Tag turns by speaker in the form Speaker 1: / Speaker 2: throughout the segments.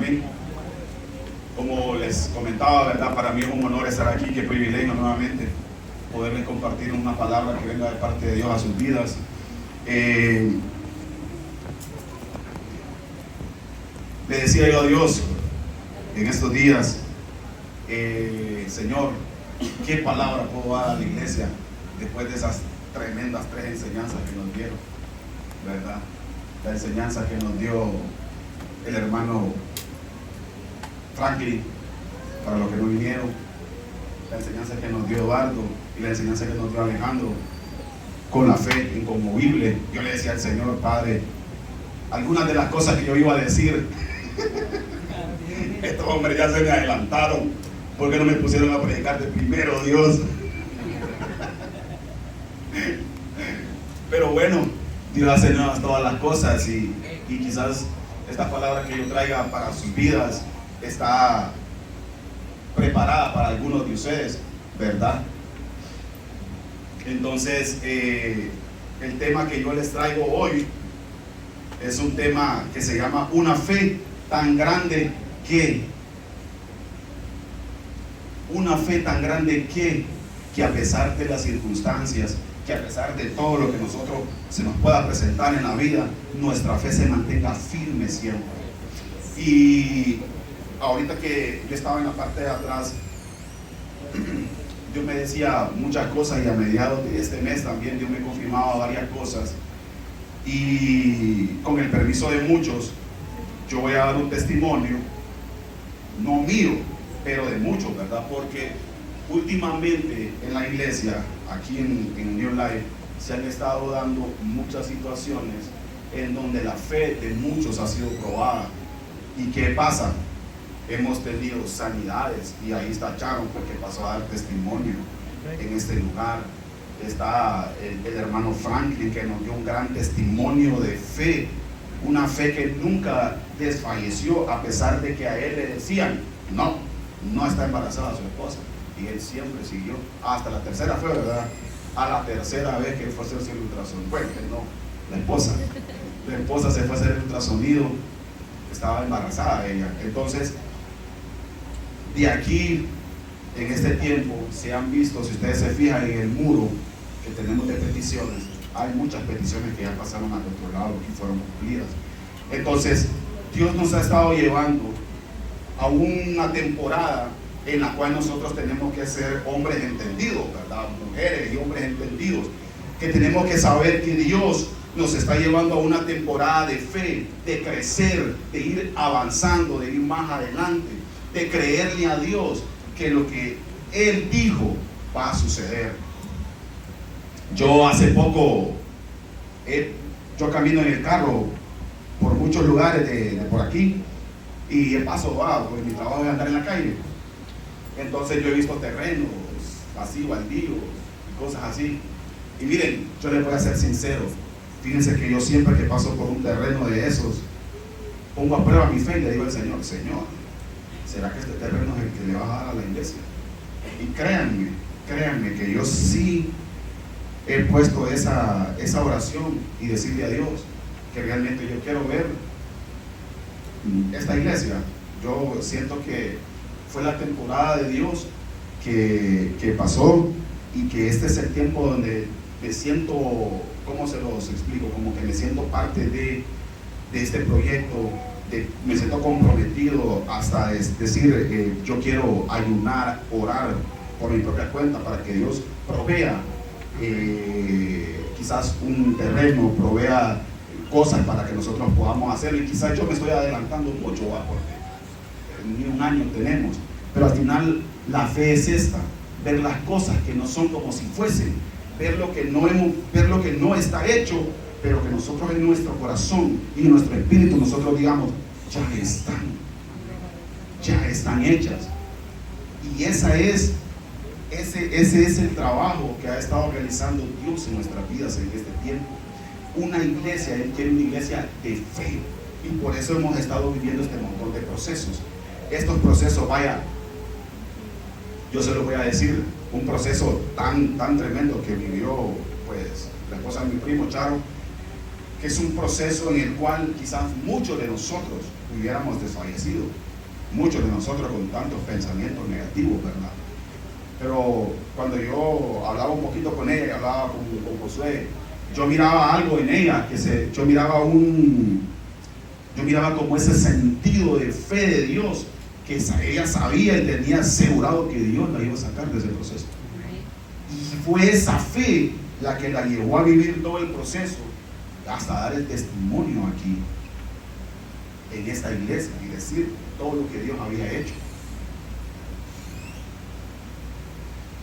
Speaker 1: Amén. Como les comentaba, ¿verdad? Para mí es un honor estar aquí, qué privilegio nuevamente poderles compartir una palabra que venga de parte de Dios a sus vidas. Le decía yo a Dios en estos días, Señor, ¿qué palabra puedo dar a la iglesia después de esas tremendas 3 enseñanzas que nos dieron, ¿verdad? La enseñanza que nos dio el hermano Franklin, para los que no vinieron, la enseñanza que nos dio Eduardo y la enseñanza que nos dio Alejandro, con la fe inconmovible. Yo le decía al Señor, Padre, algunas de las cosas que yo iba a decir, estos hombres ya se me adelantaron, porque no me pusieron a predicar de primero, Dios. Pero bueno, Dios hace nuevas todas las cosas y quizás esta palabra que yo traiga para sus vidas está preparada para algunos de ustedes, ¿verdad? Entonces, el tema que yo les traigo hoy es un tema que se llama una fe tan grande que a pesar de las circunstancias, que a pesar de todo lo que nosotros se nos pueda presentar en la vida, nuestra fe se mantenga firme siempre. Y ahorita que yo estaba en la parte de atrás, Dios me decía muchas cosas, y a mediados de este mes también Dios me confirmaba varias cosas, y con el permiso de muchos yo voy a dar un testimonio, no mío, pero de muchos, ¿verdad? Porque últimamente en la iglesia, aquí en New Life, se han estado dando muchas situaciones en donde la fe de muchos ha sido probada. ¿Y qué pasa? Hemos tenido sanidades, y ahí está Sharon, porque pasó a dar testimonio en este lugar. Está el hermano Franklin, que nos dio un gran testimonio de fe, una fe que nunca desfalleció, a pesar de que a él le decían, no está embarazada su esposa, y él siempre siguió, hasta la tercera fue, ¿verdad? A la tercera vez que fue a hacerse el ultrasonido, bueno, no, la esposa se fue a hacer el ultrasonido, estaba embarazada ella. Entonces, de aquí, en este tiempo, se han visto, si ustedes se fijan en el muro que tenemos de peticiones, hay muchas peticiones que ya pasaron al otro lado y fueron cumplidas. Entonces, Dios nos ha estado llevando a una temporada en la cual nosotros tenemos que ser hombres entendidos, ¿verdad? Mujeres y hombres entendidos, que tenemos que saber que Dios nos está llevando a una temporada de fe, de crecer, de ir avanzando, de ir más adelante, de creerle a Dios que lo que Él dijo va a suceder. Yo hace poco, yo camino en el carro por muchos lugares de por aquí, y de paso, pues mi trabajo es andar en la calle. Entonces yo he visto terrenos así, baldíos y cosas así. Y miren, yo les voy a ser sincero. Fíjense que yo siempre que paso por un terreno de esos, pongo a prueba mi fe y le digo al Señor, Señor, ¿será que este terreno es el que le vas a dar a la iglesia? Y créanme que yo sí he puesto esa oración y decirle a Dios que realmente yo quiero ver esta iglesia. Yo siento que fue la temporada de Dios que pasó, y que este es el tiempo donde me siento, ¿cómo se los explico? Como que me siento parte de este proyecto, me siento comprometido hasta decir, yo quiero ayunar, orar por mi propia cuenta para que Dios provea quizás un terreno, provea cosas para que nosotros podamos hacerlo. Y quizás yo me estoy adelantando mucho, porque ni un año tenemos, pero al final la fe es esta, ver las cosas que no son como si fuesen, ver lo que no está hecho, pero que nosotros en nuestro corazón y en nuestro espíritu nosotros digamos, ya están hechas. Y ese es el trabajo que ha estado realizando Dios en nuestras vidas en este tiempo. Una iglesia, Él quiere una iglesia de fe, y por eso hemos estado viviendo este montón de procesos. Estos procesos, yo se lo voy a decir, un proceso tan tremendo que vivió pues la esposa de mi primo Charo, que es un proceso en el cual quizás muchos de nosotros hubiéramos desfallecido, muchos de nosotros con tantos pensamientos negativos, ¿verdad? Pero cuando yo hablaba un poquito con ella, hablaba con Josué, yo miraba algo en ella, yo miraba como ese sentido de fe de Dios, que ella sabía y tenía asegurado que Dios la iba a sacar de ese proceso. Y fue esa fe la que la llevó a vivir todo el proceso, hasta dar el testimonio aquí, en esta iglesia, y decir todo lo que Dios había hecho.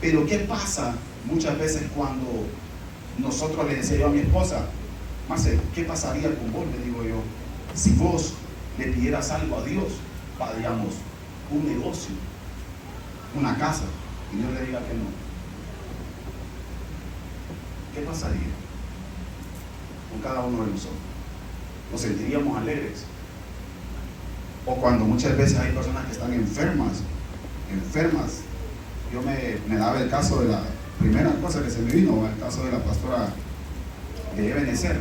Speaker 1: Pero ¿qué pasa muchas veces cuando nosotros le decía yo a mi esposa, Marce, ¿qué pasaría con vos? Le digo yo, si vos le pidieras algo a Dios, para, digamos, un negocio, una casa, y Dios le diga que no. ¿Qué pasaría con cada uno de nosotros? ¿Nos sentiríamos alegres? O cuando muchas veces hay personas que están enfermas, yo me daba el caso de la primera cosa que se me vino, el caso de la pastora de Ebenezer,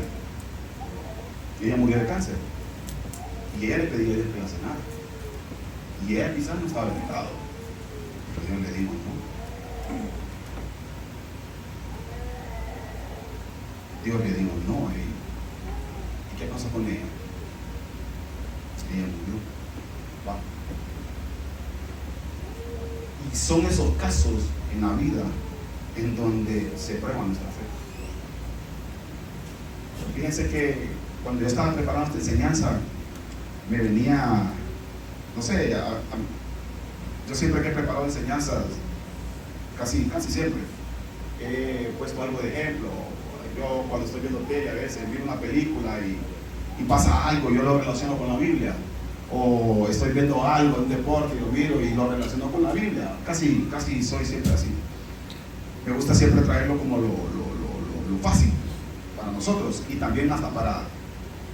Speaker 1: ella murió de cáncer, y ella le pedía a Dios que la sanara, y ella quizás no estaba en pecado, pero Dios le dijo no. Dios le dijo no a ella. ¿Y qué pasó con ella? Ella murió. Va. Y son esos casos en la vida en donde se prueba nuestra fe. Fíjense que cuando yo estaba preparando esta enseñanza, me venía, no sé, yo siempre que he preparado enseñanzas, casi siempre, he puesto algo de ejemplo. Yo cuando estoy viendo tele a veces miro una película y pasa algo, yo lo relaciono con la Biblia. O estoy viendo algo, un deporte, y lo miro y lo relaciono con la Biblia. Casi soy siempre así. Me gusta siempre traerlo como lo fácil para nosotros, y también hasta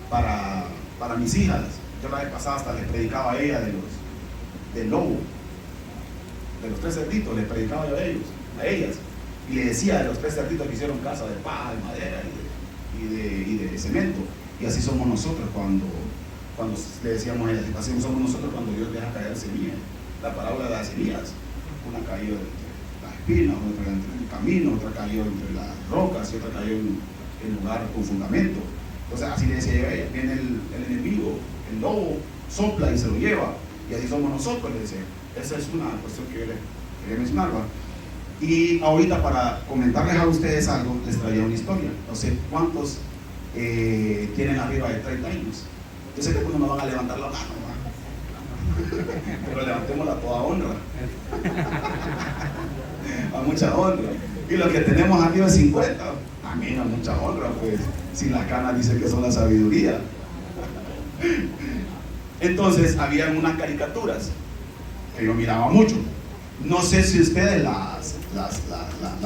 Speaker 1: para mis hijas. Yo la vez pasada hasta les predicaba a ella del lobo, de los 3 cerditos, les predicaba yo a ellas, y le decía de los 3 cerditos que hicieron casa de paja, de madera y de cemento. Y así somos nosotros cuando le decíamos a ellas, así somos nosotros cuando Dios deja caer semillas. La parábola de las semillas, una cayó entre las espinas, otra entre el camino, otra cayó entre las rocas y otra cayó en lugar con fundamento. Entonces así le decía yo a ella, viene el enemigo, el lobo, sopla y se lo lleva, y así somos nosotros, le decía. Esa es una cuestión que yo le quería mencionar, ¿va? Y ahorita, para comentarles a ustedes algo, les traía una historia. No sé cuántos tienen arriba de 30 años. Yo sé que algunos no van a levantar la mano, ¿va? Pero levantémosla a toda honra. A mucha honra. Y los que tenemos arriba de 50, también a mucha honra, pues, si las canas dicen que son la sabiduría. Entonces, habían unas caricaturas que yo miraba mucho. No sé si ustedes la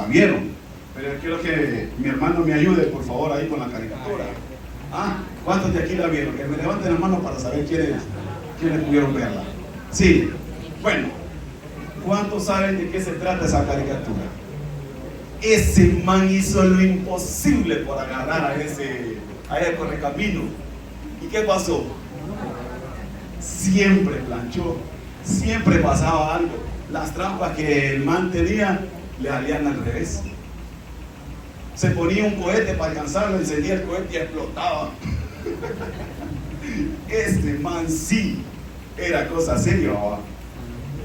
Speaker 1: vieron, pero quiero que mi hermano me ayude, por favor, ahí con la caricatura. ¿Cuántos de aquí la vieron? Que me levanten la mano para saber quiénes pudieron verla. Sí, bueno, ¿cuántos saben de qué se trata esa caricatura? Ese man hizo lo imposible por agarrar a ese correcamino. ¿Y qué pasó? Siempre planchó, siempre pasaba algo. Las trampas que el man tenía le salían al revés. Se ponía un cohete para alcanzarlo, encendía el cohete y explotaba. Este man sí era cosa seria, ¿va?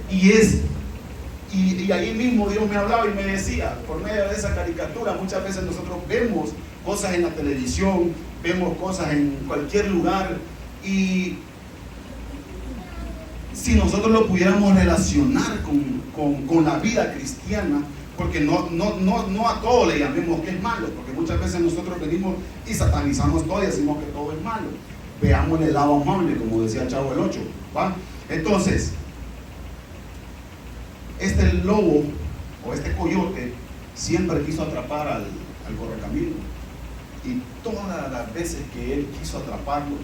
Speaker 1: Y ahí mismo Dios me hablaba y me decía, por medio de esa caricatura, muchas veces nosotros vemos cosas en la televisión, vemos cosas en cualquier lugar, y si nosotros lo pudiéramos relacionar con la vida cristiana, porque no a todo le llamemos que es malo, porque muchas veces nosotros venimos y satanizamos todo y decimos que todo es malo. Veamos el lado amable, como decía Chavo el 8, ¿va? Entonces, este lobo o este coyote siempre quiso atrapar al correcamino, y todas las veces que él quiso atraparlo,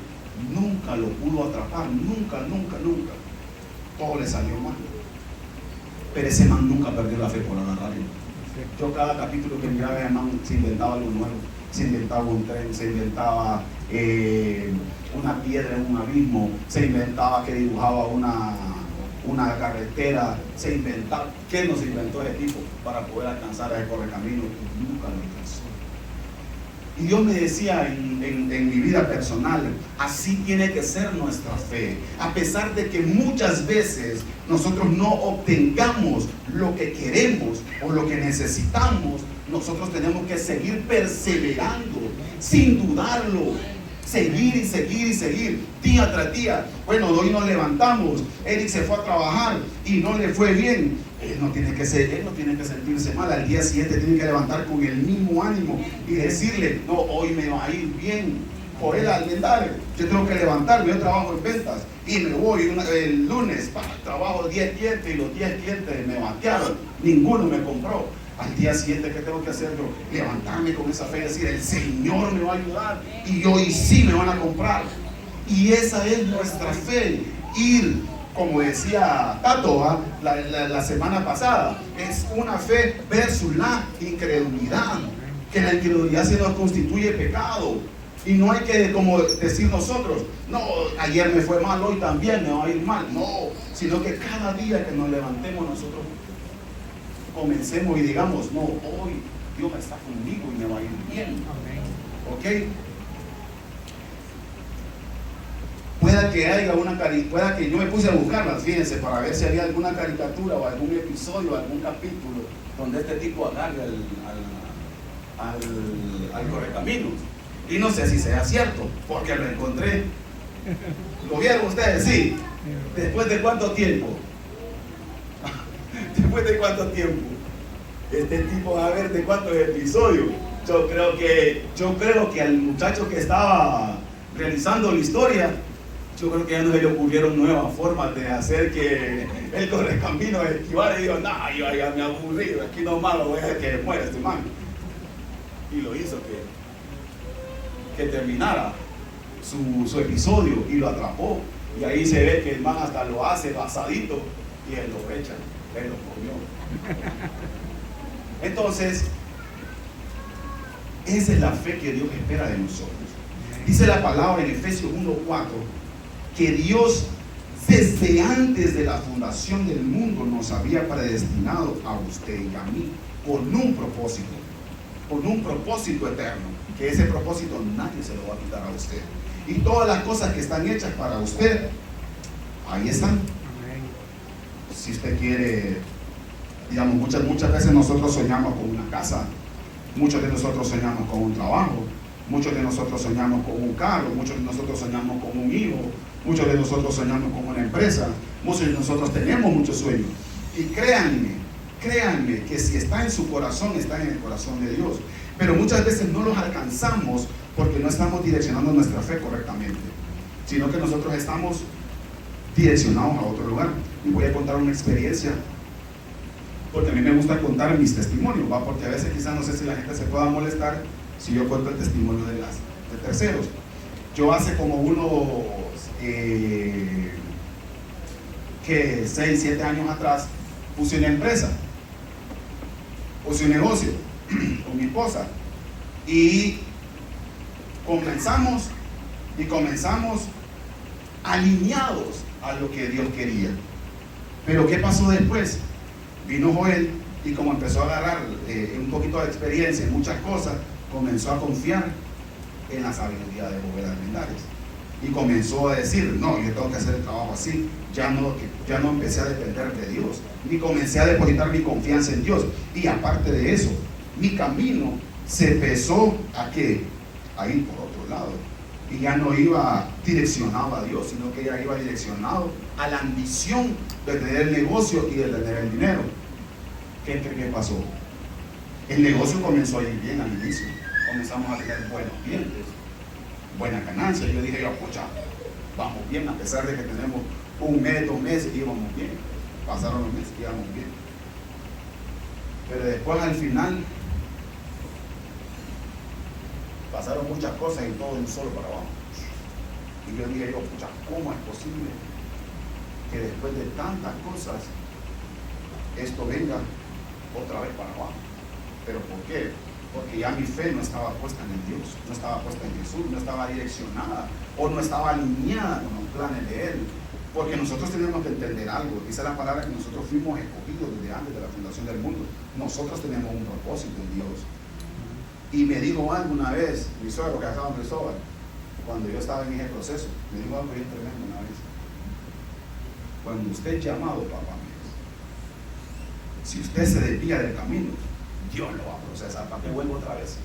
Speaker 1: nunca lo pudo atrapar, nunca. Todo le salió mal. Pero ese man nunca perdió la fe por agarrarlo. Yo cada capítulo que miraba, ese man se inventaba algo nuevo, se inventaba un tren, se inventaba una piedra en un abismo, se inventaba que dibujaba una carretera, se inventaba. ¿Qué nos inventó ese tipo para poder alcanzar a ese correcamino? Y nunca lo alcanzó. Y Dios me decía en mi vida personal, así tiene que ser nuestra fe. A pesar de que muchas veces nosotros no obtengamos lo que queremos o lo que necesitamos, nosotros tenemos que seguir perseverando, sin dudarlo. Seguir y seguir y seguir, día tras día. Bueno, hoy nos levantamos, Eric se fue a trabajar y no le fue bien. Él no tiene que sentirse mal. Al día siguiente tiene que levantar con el mismo ánimo y decirle, no, hoy me va a ir bien. Por él al andar, yo tengo que levantarme, yo trabajo en ventas y me voy el lunes, trabajo 10 clientes y los 10 clientes me batearon, ninguno me compró. Al día siguiente, ¿qué tengo que hacer yo? Levantarme con esa fe y decir, el Señor me va a ayudar y hoy sí me van a comprar. Y esa es nuestra fe. Ir, como decía Tato la semana pasada, es una fe versus la incredulidad. Que la incredulidad se nos constituye pecado. Y no hay que, como decir nosotros, no, ayer me fue mal, hoy también me va a ir mal. No, sino que cada día que nos levantemos nosotros comencemos y digamos, no, hoy Dios está conmigo y me va a ir bien. ¿Ok? Pueda que yo me puse a buscarlas, fíjense, para ver si había alguna caricatura o algún episodio, algún capítulo donde este tipo agarre al correcaminos. Y no sé si sea cierto, porque lo encontré. ¿Lo vieron ustedes? Sí. ¿Después de cuánto tiempo? ¿Después de cuánto tiempo? Este tipo va a ver de cuántos episodios. Yo creo que al muchacho que estaba realizando la historia, yo creo que ya no se le ocurrieron nuevas formas de hacer que el correcamino esquivara y dijo, no, yo ya me aburrí, aquí nomás lo voy a dejar que muera este man. Y lo hizo que terminara su episodio y lo atrapó. Y ahí se ve que el man hasta lo hace basadito y él lo echa, él lo comió. Entonces, esa es la fe que Dios espera de nosotros. Dice la palabra en Efesios 1:4 que Dios desde antes de la fundación del mundo nos había predestinado a usted y a mí con un propósito eterno, que ese propósito nadie se lo va a quitar a usted. Y todas las cosas que están hechas para usted, ahí están. Si usted quiere, digamos, muchas veces nosotros soñamos con una casa, muchos de nosotros soñamos con un trabajo, muchos de nosotros soñamos con un carro, muchos de nosotros soñamos con un hijo, muchos de nosotros soñamos con una empresa, muchos de nosotros tenemos muchos sueños. Y créanme que si está en su corazón, está en el corazón de Dios. Pero muchas veces no los alcanzamos porque no estamos direccionando nuestra fe correctamente, sino que nosotros estamos direccionados a otro lugar. Y voy a contar una experiencia, porque a mí me gusta contar mis testimonios, ¿va? Porque a veces quizás no sé si la gente se pueda molestar si yo cuento el testimonio de terceros. Yo hace como unos 6, 7 años atrás puse una empresa, puse un negocio con mi esposa y comenzamos alineados a lo que Dios quería. Pero ¿qué pasó después? Vino Joel y como empezó a agarrar un poquito de experiencia en muchas cosas, comenzó a confiar en la sabiduría de Joel Armendáriz y comenzó a decir, no, yo tengo que hacer el trabajo así. Ya no empecé a depender de Dios, ni comencé a depositar mi confianza en Dios. Y aparte de eso, mi camino se empezó a ir por otro lado. Y ya no iba direccionado a Dios, sino que ya iba direccionado a la ambición de tener el negocio y de tener el dinero. ¿Qué pasó? El negocio comenzó a ir bien al inicio. Comenzamos a tener buenos clientes, buena ganancia. Yo dije, pucha, vamos bien, a pesar de que tenemos 1 mes, 2 meses, íbamos bien. Pasaron los meses, íbamos bien. Pero después al final pasaron muchas cosas y todo de un solo para abajo. Y yo dije, pucha, ¿cómo es posible que después de tantas cosas esto venga otra vez para abajo? ¿Pero por qué? porque ya mi fe no estaba puesta en el Dios, no estaba puesta en Jesús, no estaba direccionada o no estaba alineada con los planes de Él. Porque nosotros tenemos que entender algo. Dice la palabra que nosotros fuimos escogidos desde antes de la fundación del mundo. Nosotros tenemos un propósito en Dios. Y me dijo algo una vez, mi suegro que estaba en Cristóbal, cuando yo estaba en ese proceso, me dijo algo bien tremendo una vez. Cuando usted es llamado, papá, si usted se desvía del camino, Dios lo va a procesar para que vuelva otra vez.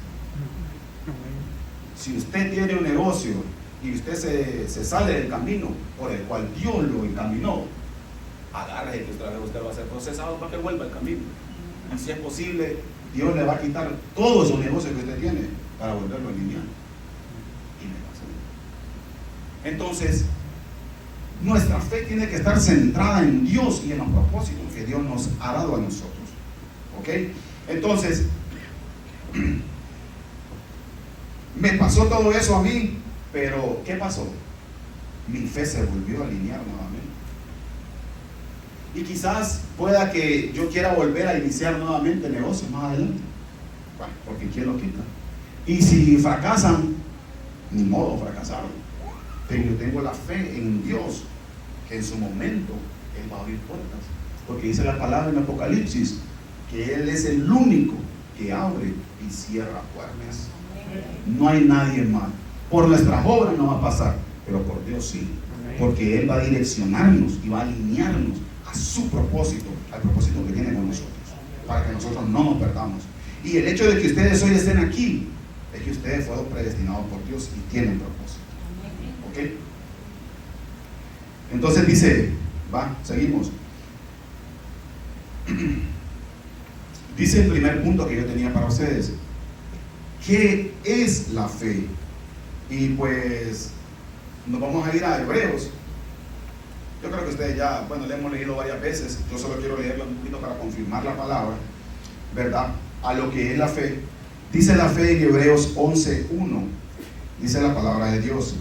Speaker 1: Si usted tiene un negocio y usted se sale del camino por el cual Dios lo encaminó, agárrese que otra vez usted va a ser procesado para que vuelva al camino. Y si es posible, Dios le va a quitar todos esos negocios que usted tiene para volverlo a alinear. Y me va a hacer. Entonces, nuestra fe tiene que estar centrada en Dios y en los propósitos que Dios nos ha dado a nosotros. ¿Ok? Entonces, me pasó todo eso a mí, pero ¿qué pasó? Mi fe se volvió a alinear nuevamente. Y quizás pueda que yo quiera volver a iniciar nuevamente negocios más adelante. Bueno, porque ¿quién lo quita? Y si fracasan, ni modo, fracasaron. Pero yo tengo la fe en Dios, que en su momento Él va a abrir puertas. Porque dice la palabra en Apocalipsis, que Él es el único que abre y cierra puertas. No hay nadie más. Por nuestras obras no va a pasar, pero por Dios sí. Porque Él va a direccionarnos y va a alinearnos a su propósito, al propósito que tiene con nosotros, para que nosotros no nos perdamos. Y el hecho de que ustedes hoy estén aquí, es que ustedes fueron predestinados por Dios y tienen propósito. ¿Ok? Entonces dice, seguimos. Dice el primer punto que yo tenía para ustedes. ¿Qué es la fe? Y pues nos vamos a ir a Hebreos. Yo creo que ustedes ya, le hemos leído varias veces. Yo solo quiero leerlo un poquito para confirmar la palabra, ¿verdad? A lo que es la fe. Dice la fe en Hebreos 11:1. Dice la palabra de Dios.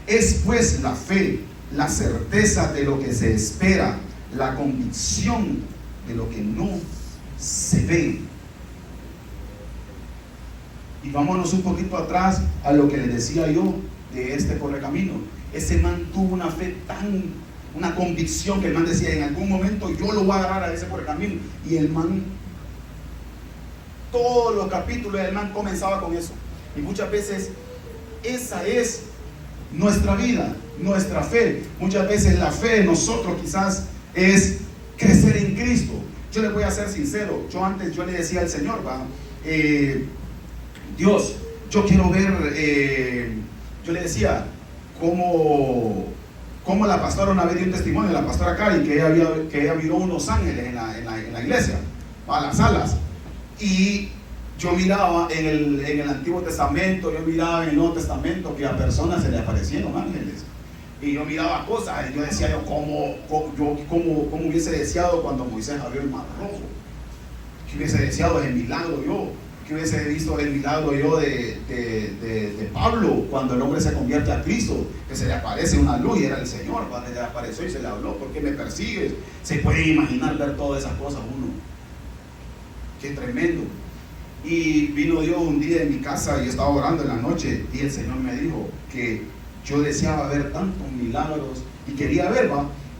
Speaker 1: Es pues la fe, la certeza de lo que se espera, la convicción de lo que no se ve. Y vámonos un poquito atrás a lo que les decía yo de este correcamino. Ese man tuvo una fe una convicción que el man decía, en algún momento yo lo voy a agarrar a ese correcamino. Y el man, todos los capítulos del man comenzaba con eso. Y muchas veces esa es nuestra vida, nuestra fe. Muchas veces la fe de nosotros quizás es crecer en Cristo. Yo les voy a ser sincero, yo le decía al Señor, Dios, yo quiero ver, yo le decía, como la pastora una vez dio un testimonio, la pastora Cari, que ella vio unos ángeles en la iglesia, a las salas, y yo miraba en el Antiguo Testamento, yo miraba en el Nuevo Testamento que a personas se le aparecieron ángeles, y yo miraba cosas, y yo decía, ¿cómo hubiese deseado cuando Moisés abrió el mar rojo? ¿Qué hubiese deseado el milagro yo? ¿Qué hubiese visto el milagro yo de Pablo cuando el hombre se convierte a Cristo? Que se le aparece una luz y era el Señor cuando le apareció y se le habló. ¿Por qué me persigues? Se puede imaginar ver todas esas cosas uno. Qué tremendo. Y vino Dios un día en mi casa y estaba orando en la noche y el Señor me dijo que yo deseaba ver tantos milagros y quería ver,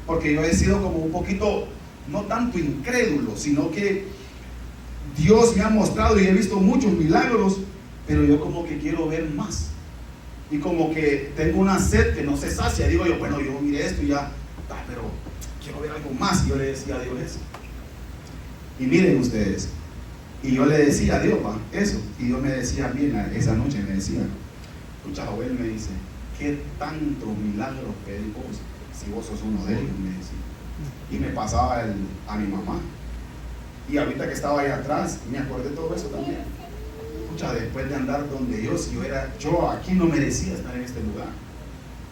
Speaker 1: porque yo he sido como un poquito, no tanto incrédulo, sino que Dios me ha mostrado y he visto muchos milagros, pero yo como que quiero ver más. Y como que tengo una sed que no se sacia. Digo yo, yo miré esto y ya, pero quiero ver algo más. Y yo le decía a Dios eso. Y miren ustedes, y yo le decía a Dios, eso. Y Dios me decía bien esa noche, me decía, escucha, Joel, me dice, ¿qué tantos milagros pedís vos si vos sos uno de ellos? Me decía. Y me pasaba a mi mamá. Y ahorita que estaba ahí atrás, me acordé de todo eso también. Escucha, después de andar donde Dios, yo aquí no merecía estar en este lugar.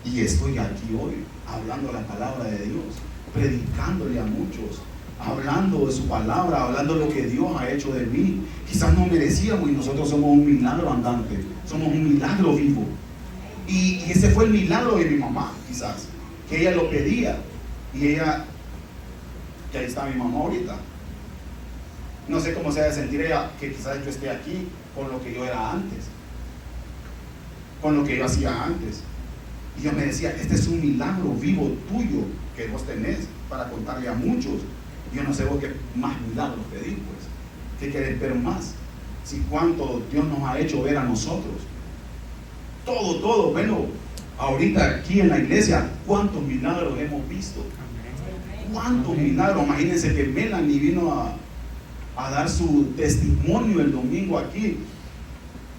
Speaker 1: Y estoy aquí hoy, hablando la palabra de Dios, predicándole a muchos, hablando de su palabra, hablando de lo que Dios ha hecho de mí. Quizás no merecíamos y nosotros somos un milagro andante, somos un milagro vivo. Y ese fue el milagro de mi mamá, quizás, que ella lo pedía. Y ella, que ahí está mi mamá ahorita. No sé cómo se debe sentir ella, que quizás yo esté aquí con lo que yo era antes, con lo que yo hacía antes. Y yo me decía, este es un milagro vivo tuyo que vos tenés para contarle a muchos. Yo no sé vos qué más milagros pedís, pues. ¿Qué querés ver más? Si cuánto Dios nos ha hecho ver a nosotros. Todo. Bueno, ahorita aquí en la iglesia, ¿cuántos milagros hemos visto? ¿Cuántos milagros? Imagínense que Melanie vino a dar su testimonio el domingo aquí.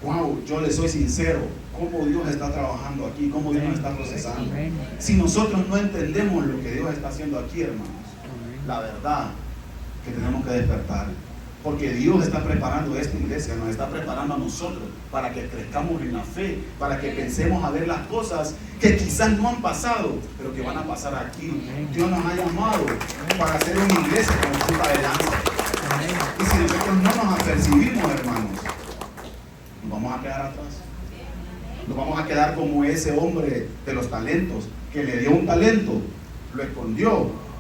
Speaker 1: Wow, yo le soy sincero, cómo Dios está trabajando aquí, cómo Dios nos está procesando. Si nosotros no entendemos lo que Dios está haciendo aquí, hermanos, la verdad que tenemos que despertar, porque Dios está preparando esta iglesia, nos está preparando a nosotros para que crezcamos en la fe, para que pensemos a ver las cosas que quizás no han pasado, pero que van a pasar aquí. Dios nos ha llamado para hacer una iglesia con punta de lanza. Y si nosotros no nos apercibimos, hermanos, nos vamos a quedar atrás. Nos vamos a quedar como ese hombre de los talentos, que le dio un talento, lo escondió,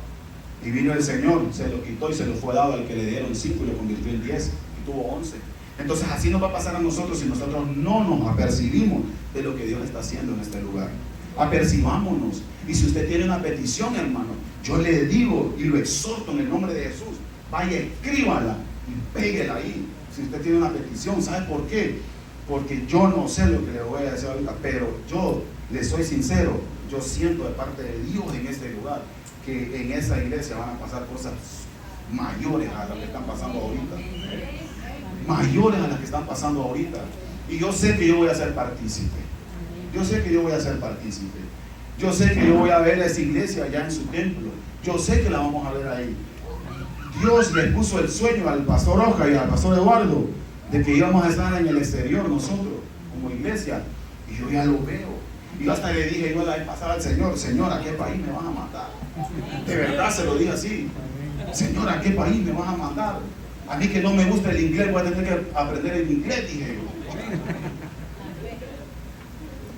Speaker 1: y vino el Señor, se lo quitó y se lo fue dado al que le dieron 5 y lo convirtió en 10 y tuvo 11. Entonces así nos va a pasar a nosotros si nosotros no nos apercibimos de lo que Dios está haciendo en este lugar. Apercibámonos. Y si usted tiene una petición, hermano, yo le digo y lo exhorto en el nombre de Jesús, vaya, escríbala y péguela ahí. Si usted tiene una petición, ¿sabe por qué? Porque yo no sé lo que le voy a decir ahorita, pero yo le soy sincero, yo siento de parte de Dios en este lugar que en esa iglesia van a pasar cosas mayores a las que están pasando ahorita. Mayores a las que están pasando ahorita. Y yo sé que yo voy a ser partícipe. Yo sé que yo voy a ser partícipe. Yo sé que yo voy a ver esa iglesia allá en su templo. Yo sé que la vamos a ver ahí. Dios les puso el sueño al pastor Oscar y al pastor Eduardo de que íbamos a estar en el exterior nosotros como iglesia. Y yo ya lo veo. Y yo hasta le dije yo la vez pasada al Señor, Señor, ¿a qué país me vas a mandar? De verdad se lo dije así. Señor, ¿a qué país me vas a mandar? A mí que no me gusta el inglés, voy a tener que aprender el inglés, dije yo.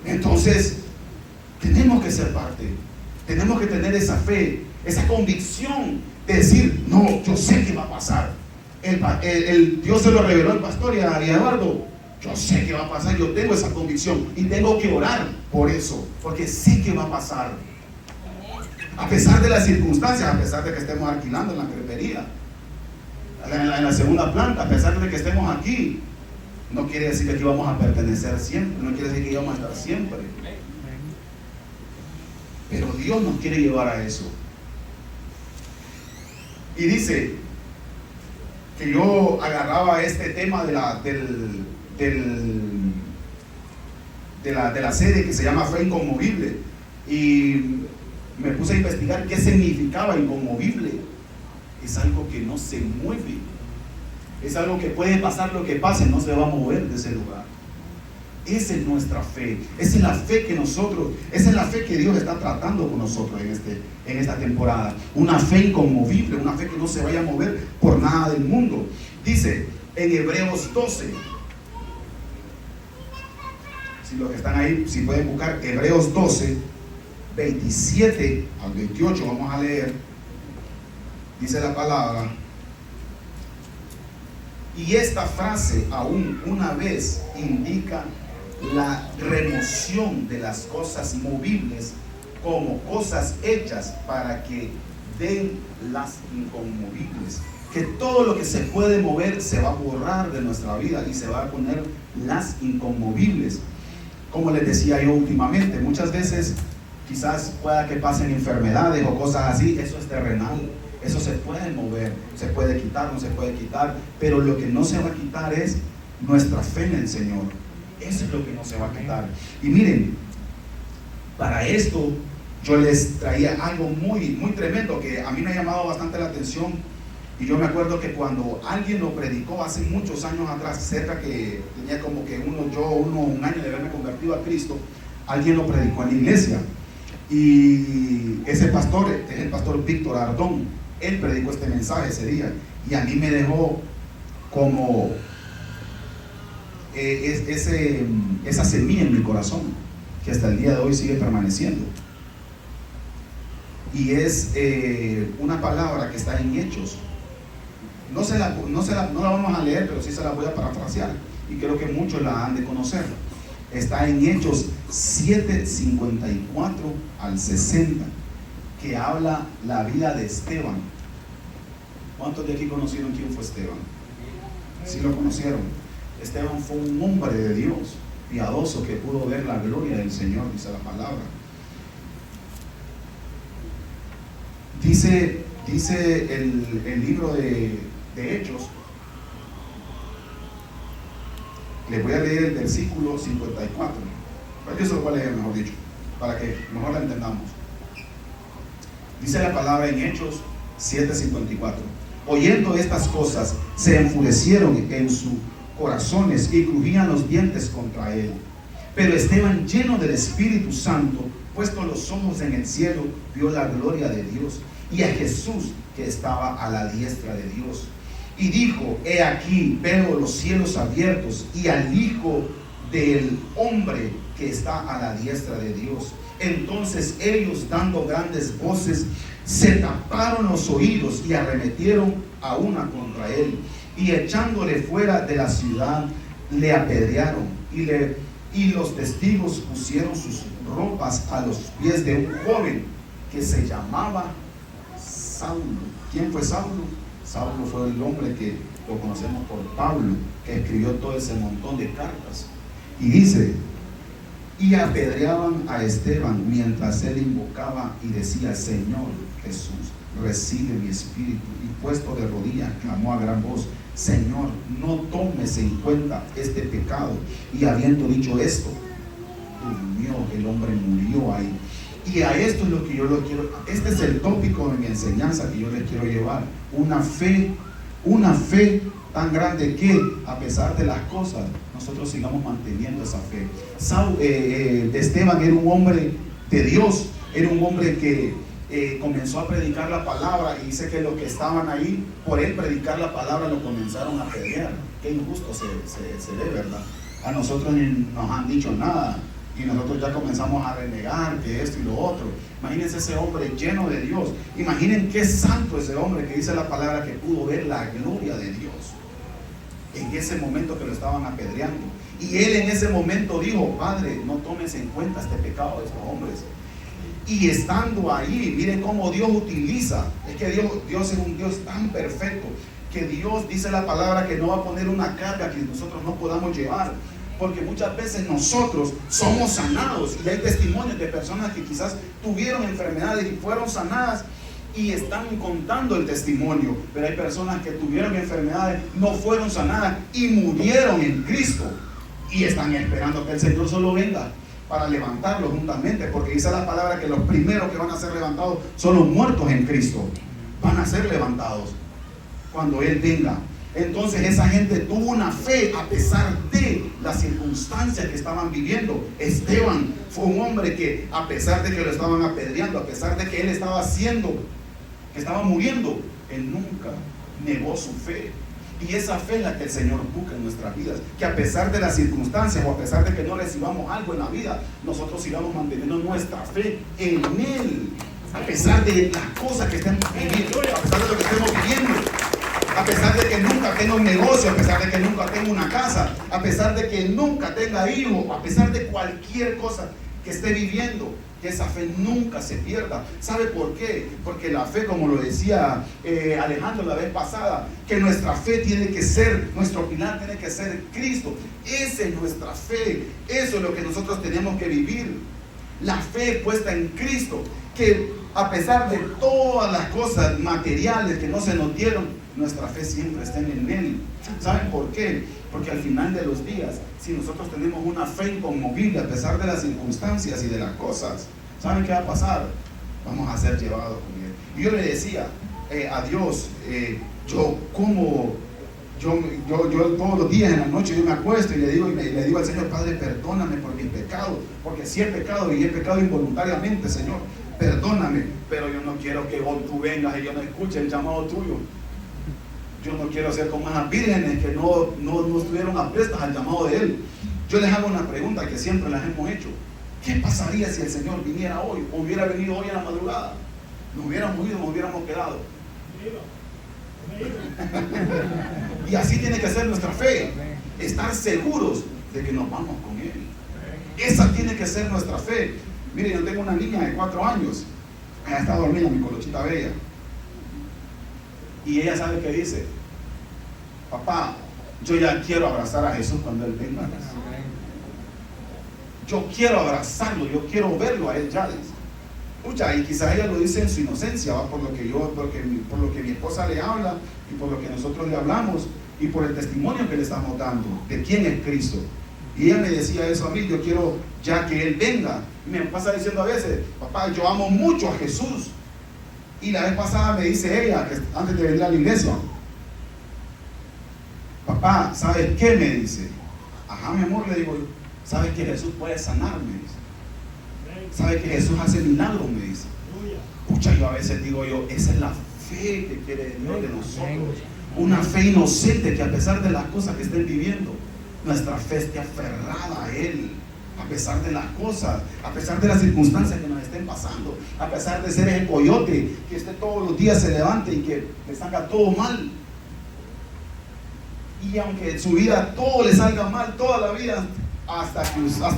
Speaker 1: Entonces, tenemos que ser parte. Tenemos que tener esa fe, esa convicción de decir, no, yo sé que va a pasar. Dios se lo reveló al pastor y a Eduardo. Yo sé que va a pasar, yo tengo esa convicción y tengo que orar por eso, porque sé que va a pasar. A pesar de las circunstancias, a pesar de que estemos alquilando en la crepería, en la segunda planta, a pesar de que estemos aquí, no quiere decir que aquí vamos a pertenecer siempre, no quiere decir que vamos a estar siempre. Pero Dios nos quiere llevar a eso. Y dice que yo agarraba este tema de la serie que se llama Fe Inconmovible y me puse a investigar qué significaba inconmovible. Es algo que no se mueve, es algo que puede pasar lo que pase, no se va a mover de ese lugar. Esa es nuestra fe, esa es la fe que nosotros, esa es la fe que Dios está tratando con nosotros en esta temporada. Una fe inconmovible, una fe que no se vaya a mover por nada del mundo. Dice en Hebreos 12, si los que están ahí, si pueden buscar Hebreos 12, 27 al 28, vamos a leer. Dice la palabra: y esta frase aún una vez indica la remoción de las cosas movibles como cosas hechas para que den las inconmovibles. Que todo lo que se puede mover se va a borrar de nuestra vida y se va a poner las inconmovibles. Como les decía yo últimamente, muchas veces quizás pueda que pasen enfermedades o cosas así, eso es terrenal, eso se puede mover, se puede quitar, no se puede quitar, pero lo que no se va a quitar es nuestra fe en el Señor. Eso es lo que no se va a quitar. Y miren, para esto yo les traía algo muy, muy tremendo que a mí me ha llamado bastante la atención. Y yo me acuerdo que cuando alguien lo predicó hace muchos años atrás, cerca que tenía como que un año de haberme convertido a Cristo, alguien lo predicó en la iglesia. Y ese pastor es el pastor Víctor Ardón. Él predicó este mensaje ese día y a mí me dejó como esa semilla en mi corazón que hasta el día de hoy sigue permaneciendo. Y es una palabra que está en Hechos No la vamos a leer, pero sí se la voy a parafrasear. Y creo que muchos la han de conocer. Está en Hechos 7:54 al 60, que habla la vida de Esteban. ¿Cuántos de aquí conocieron quién fue Esteban? Sí lo conocieron. Esteban fue un hombre de Dios, piadoso, que pudo ver la gloria del Señor, dice la palabra. Dice el libro de Hechos. Les voy a leer el versículo 54. Yo se lo voy a leer, mejor dicho, para que mejor la entendamos. Dice la palabra en Hechos 7:54. Oyendo estas cosas, se enfurecieron en sus corazones y crujían los dientes contra él. Pero Esteban, lleno del Espíritu Santo, puesto los ojos en el cielo, vio la gloria de Dios y a Jesús que estaba a la diestra de Dios. Y dijo: he aquí, veo los cielos abiertos y al Hijo del Hombre que está a la diestra de Dios. Entonces ellos, dando grandes voces, se taparon los oídos y arremetieron a una contra él, y echándole fuera de la ciudad, le apedrearon, y los testigos pusieron sus ropas a los pies de un joven que se llamaba Saulo. ¿Quién fue Saulo? Saulo fue el hombre que lo conocemos por Pablo, que escribió todo ese montón de cartas. Y dice: y apedreaban a Esteban mientras él invocaba y decía: Señor Jesús, recibe mi espíritu. Y puesto de rodillas, clamó a gran voz: Señor, no tomes en cuenta este pecado. Y habiendo dicho esto, durmió. El hombre murió ahí. Y a esto es lo que yo lo quiero. Este es el tópico de mi enseñanza que yo les quiero llevar. Una fe tan grande que, a pesar de las cosas, nosotros sigamos manteniendo esa fe. Esteban era un hombre de Dios, era un hombre que comenzó a predicar la palabra, y dice que los que estaban ahí, por él predicar la palabra, lo comenzaron a apedrear. Qué injusto se ve, ¿verdad? A nosotros ni nos han dicho nada, y nosotros ya comenzamos a renegar que esto y lo otro. Imagínense ese hombre lleno de Dios. Imaginen qué santo ese hombre que dice la palabra que pudo ver la gloria de Dios en ese momento que lo estaban apedreando. Y él en ese momento dijo: Padre, no tomes en cuenta este pecado de estos hombres. Y estando ahí, miren cómo Dios utiliza. Es que Dios es un Dios tan perfecto, que Dios dice la palabra que no va a poner una carga que nosotros no podamos llevar. Porque muchas veces nosotros somos sanados, y hay testimonios de personas que quizás tuvieron enfermedades y fueron sanadas y están contando el testimonio. Pero hay personas que tuvieron enfermedades, no fueron sanadas y murieron en Cristo, y están esperando que el Señor solo venga para levantarlos juntamente, porque dice la palabra que los primeros que van a ser levantados son los muertos en Cristo. Van a ser levantados cuando Él venga. Entonces esa gente tuvo una fe a pesar de las circunstancias que estaban viviendo. Esteban fue un hombre que, a pesar de que lo estaban apedreando, a pesar de que él estaba que estaba muriendo, él nunca negó su fe. Y esa fe es la que el Señor busca en nuestras vidas, que a pesar de las circunstancias, o a pesar de que no recibamos algo en la vida, nosotros sigamos manteniendo nuestra fe en Él, a pesar de las cosas que estemos viviendo, a pesar de lo que estemos viviendo. A pesar de que nunca tenga un negocio, a pesar de que nunca tenga una casa, a pesar de que nunca tenga hijos, a pesar de cualquier cosa que esté viviendo, que esa fe nunca se pierda. ¿Sabe por qué? Porque la fe, como lo decía Alejandro la vez pasada, que nuestra fe tiene que ser, nuestro pilar tiene que ser Cristo. Esa es nuestra fe, eso es lo que nosotros tenemos que vivir. La fe puesta en Cristo, que a pesar de todas las cosas materiales que no se nos dieron, nuestra fe siempre está en Él. ¿Saben por qué? Porque al final de los días, si nosotros tenemos una fe inconmovible a pesar de las circunstancias y de las cosas, ¿saben qué va a pasar? Vamos a ser llevados con Él. Y yo le decía a Dios, yo todos los días en la noche yo me acuesto y le digo al Señor: Padre, perdóname por mis pecados, porque si he pecado y he pecado involuntariamente, Señor, perdóname. Pero yo no quiero que tú vengas y yo no escuche el llamado tuyo. Yo no quiero ser como esas vírgenes que no estuvieron aprestas al llamado de Él. Yo les hago una pregunta que siempre las hemos hecho: ¿qué pasaría si el Señor viniera hoy, o hubiera venido hoy en la madrugada? ¿Nos hubiéramos ido, nos hubiéramos quedado? Y así tiene que ser nuestra fe, estar seguros de que nos vamos con Él. Esa tiene que ser nuestra fe. Mire, yo tengo una niña de 4 años, ella está dormida, mi colochita bella, y ella sabe qué dice: papá, yo ya quiero abrazar a Jesús cuando Él venga. Yo quiero abrazarlo, yo quiero verlo a Él ya. Pucha, y quizás ella lo dice en su inocencia, ¿va? Por lo que mi esposa le habla y por lo que nosotros le hablamos y por el testimonio que le estamos dando de quién es Cristo. Y ella me decía eso a mí: yo quiero ya que Él venga. Y me pasa diciendo a veces: papá, yo amo mucho a Jesús. Y la vez pasada me dice ella, que antes de venir a la iglesia: papá, ¿sabes qué? Me dice. Ajá, mi amor, le digo yo. ¿Sabes que Jesús puede sanarme? ¿Sabes que Jesús hace milagros? Me dice. Pucha, yo a veces digo yo, esa es la fe que quiere Dios de nosotros. Una fe inocente, que a pesar de las cosas que estén viviendo, nuestra fe esté aferrada a Él. A pesar de las cosas, a pesar de las circunstancias que nos estén pasando, a pesar de ser el coyote que todos los días se levante y que le salga todo mal. Y aunque en su vida todo le salga mal, toda la vida, hasta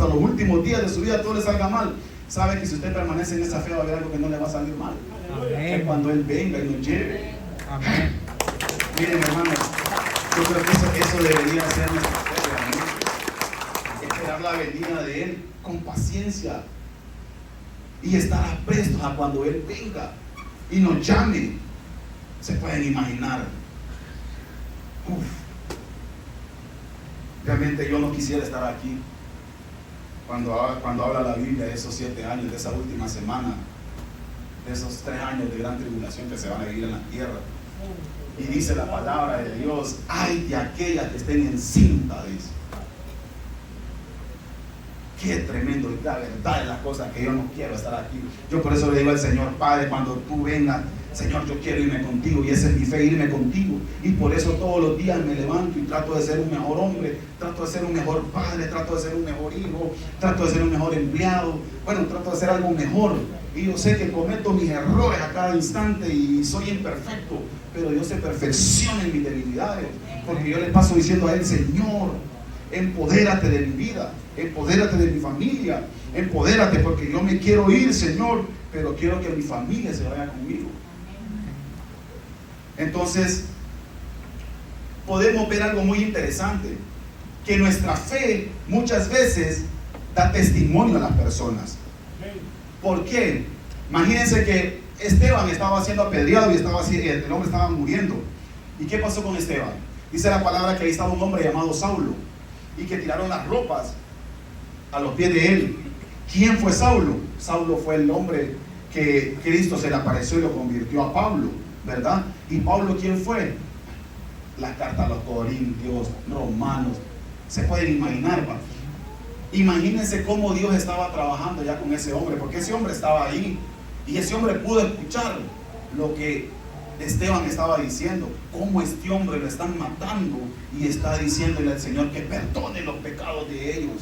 Speaker 1: los últimos días de su vida todo le salga mal, sabe que si usted permanece en esa fe va a haber algo que no le va a salir mal. Que cuando Él venga y nos lleve. Amén. Miren, hermanos, yo creo que eso debería ser nuestra fe, hermanos. Esperar la venida de Él con paciencia y estar prestos a cuando Él venga y nos llame. Se pueden imaginar. Realmente yo no quisiera estar aquí cuando habla la Biblia de esos 7 años, de esa última semana, de esos 3 años de gran tribulación que se van a vivir en la tierra. Y dice la palabra de Dios: ay de aquellas que estén encinta, dice. Qué tremendo, y la verdad es la cosa que yo no quiero estar aquí. Yo por eso le digo al Señor: Padre, cuando tú vengas, Señor, yo quiero irme contigo, y esa es mi fe, irme contigo. Y por eso todos los días me levanto y trato de ser un mejor hombre, trato de ser un mejor padre, trato de ser un mejor hijo, trato de ser un mejor empleado. Bueno, trato de ser algo mejor. Y yo sé que cometo mis errores a cada instante y soy imperfecto, pero Dios se perfecciona en mis debilidades, porque yo le paso diciendo a Él: Señor, empodérate de mi vida, empodérate de mi familia, empodérate, porque yo me quiero ir, Señor, pero quiero que mi familia se vaya conmigo. Entonces, podemos ver algo muy interesante, que nuestra fe muchas veces da testimonio a las personas. ¿Por qué? Imagínense que Esteban estaba siendo apedreado y el hombre estaba muriendo. ¿Y qué pasó con Esteban? Dice la palabra que ahí estaba un hombre llamado Saulo, y que tiraron las ropas a los pies de él. ¿Quién fue Saulo? Saulo fue el hombre que Cristo se le apareció y lo convirtió a Pablo, ¿verdad? ¿Y Pablo quién fue? Las cartas a los Corintios, Romanos. Se pueden imaginar, ¿va? Imagínense cómo Dios estaba trabajando ya con ese hombre, porque ese hombre estaba ahí y ese hombre pudo escuchar lo que Esteban estaba diciendo, cómo este hombre lo están matando y está diciéndole al Señor que perdone los pecados de ellos.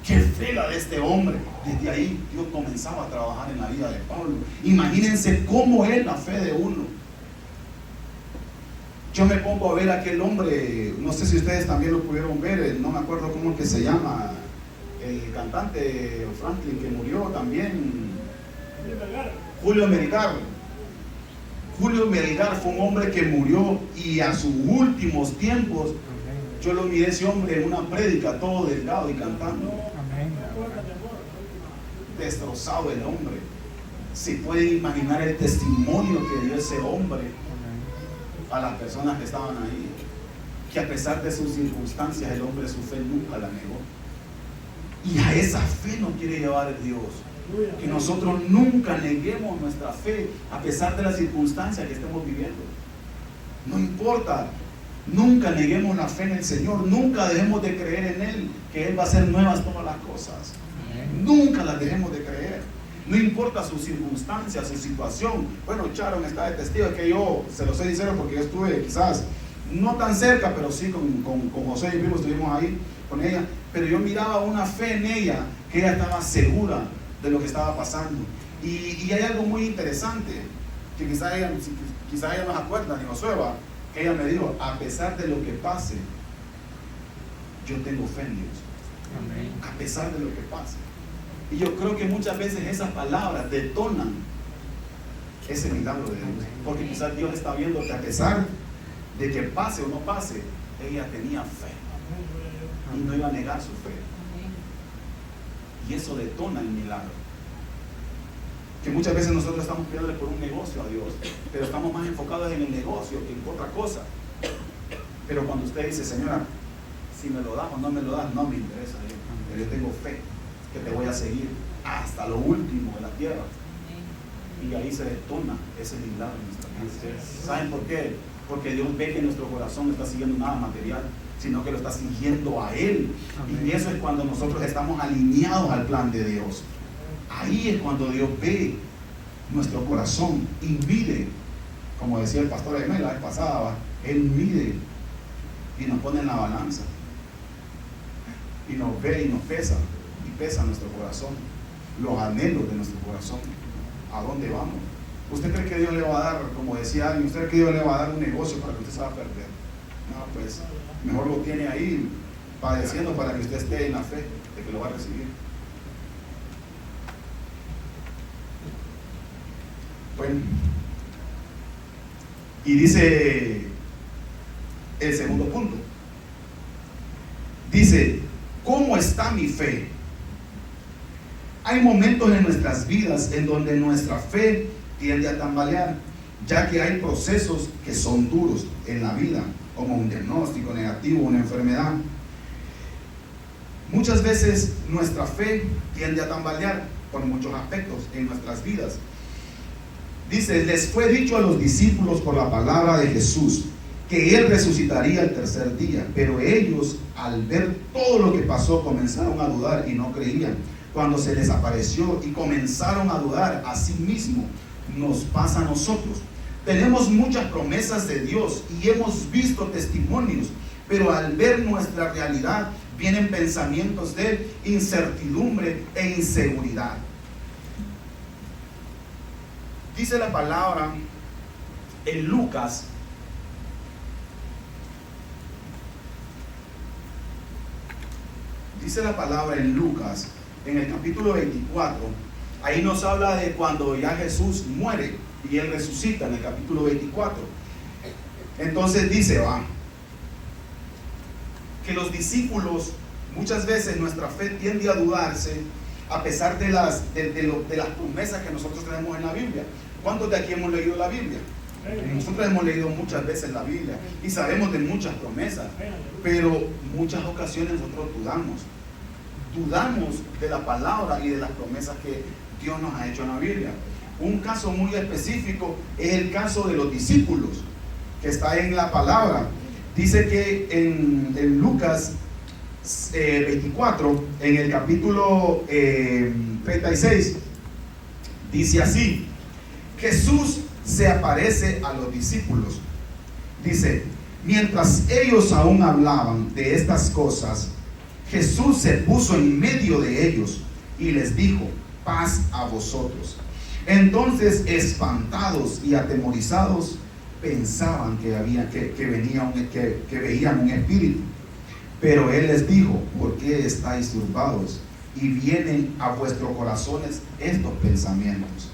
Speaker 1: Qué fe la de este hombre. Desde ahí Dios comenzaba a trabajar en la vida de Pablo. Imagínense cómo es la fe de uno. Yo me pongo a ver a aquel hombre, no sé si ustedes también lo pudieron ver, no me acuerdo cómo es que se llama, el cantante Franklin que murió también, Julio Melgar. Julio Melgar fue un hombre que murió, y a sus últimos tiempos yo lo miré ese hombre en una prédica todo delgado y cantando. Destrozado el hombre. Se pueden imaginar el testimonio que dio ese hombre a las personas que estaban ahí, que a pesar de sus circunstancias el hombre su fe nunca la negó. Y a esa fe nos quiere llevar Dios, que nosotros nunca neguemos nuestra fe a pesar de las circunstancias que estemos viviendo. No importa, nunca neguemos la fe en el Señor, nunca dejemos de creer en Él, que Él va a hacer nuevas todas las cosas. Nunca las dejemos de creer. No importa su circunstancia, su situación. Bueno, Sharon está de testigo, es que yo se lo soy sincero porque yo estuve quizás no tan cerca, pero sí con José y Vivo estuvimos ahí con ella, pero yo miraba una fe en ella, que ella estaba segura de lo que estaba pasando. Y hay algo muy interesante. que quizás ella no se acuerda, ni Josué, que ella me dijo, a pesar de lo que pase, yo tengo fe en Dios. Amén. A pesar de lo que pase. Y yo creo que muchas veces esas palabras detonan ese milagro de Dios. Porque quizás Dios está viendo que a pesar de que pase o no pase, ella tenía fe y no iba a negar su fe. Y eso detona el milagro. Que muchas veces nosotros estamos pidiéndole por un negocio a Dios, pero estamos más enfocados en el negocio que en otra cosa. Pero cuando usted dice, Señora, si me lo das o no me lo das, no me interesa, pero yo tengo fe que te voy a seguir hasta lo último de la tierra. Y ahí se detona ese milagro en nuestra vida. ¿Saben por qué? Porque Dios ve que nuestro corazón no está siguiendo nada material, sino que lo está siguiendo a Él. Amén. Y eso es cuando nosotros estamos alineados al plan de Dios. Ahí es cuando Dios ve nuestro corazón y mide, como decía el pastor Aimé la vez pasada, Él mide y nos pone en la balanza y nos ve y nos pesa, y pesa nuestro corazón, los anhelos de nuestro corazón, a dónde vamos. ¿Usted cree que Dios le va a dar, como decía alguien, usted cree que Dios le va a dar un negocio para que usted se va a perder? No, pues mejor lo tiene ahí padeciendo para que usted esté en la fe de que lo va a recibir. Bueno, y dice el segundo punto, dice, ¿cómo está mi fe? Hay momentos en nuestras vidas en donde nuestra fe tiende a tambalear, ya que hay procesos que son duros en la vida, como un diagnóstico negativo, una enfermedad. Muchas veces nuestra fe tiende a tambalear por muchos aspectos en nuestras vidas. Dice, les fue dicho a los discípulos por la palabra de Jesús que Él resucitaría el tercer día, pero ellos, al ver todo lo que pasó, comenzaron a dudar y no creían. Cuando se les apareció y comenzaron a dudar, a sí mismo nos pasa a nosotros. Tenemos muchas promesas de Dios y hemos visto testimonios, pero al ver nuestra realidad vienen pensamientos de incertidumbre e inseguridad. Dice la palabra en Lucas, en el capítulo 24, ahí nos habla de cuando ya Jesús muere y Él resucita en el capítulo 24. Entonces dice, que los discípulos, muchas veces nuestra fe tiende a dudarse a pesar de las promesas que nosotros tenemos en la Biblia. ¿Cuántos de aquí hemos leído la Biblia? Nosotros hemos leído muchas veces la Biblia y sabemos de muchas promesas, pero muchas ocasiones nosotros dudamos de la palabra y de las promesas que Dios nos ha hecho en la Biblia. Un caso muy específico es el caso de los discípulos, que está en la palabra. Dice que en Lucas 24, en el capítulo 36, dice así: Jesús se aparece a los discípulos. Dice, mientras ellos aún hablaban de estas cosas, Jesús se puso en medio de ellos y les dijo, paz a vosotros. Entonces, espantados y atemorizados, pensaban que veían un espíritu. Pero Él les dijo, ¿por qué estáis turbados? Y vienen a vuestros corazones estos pensamientos.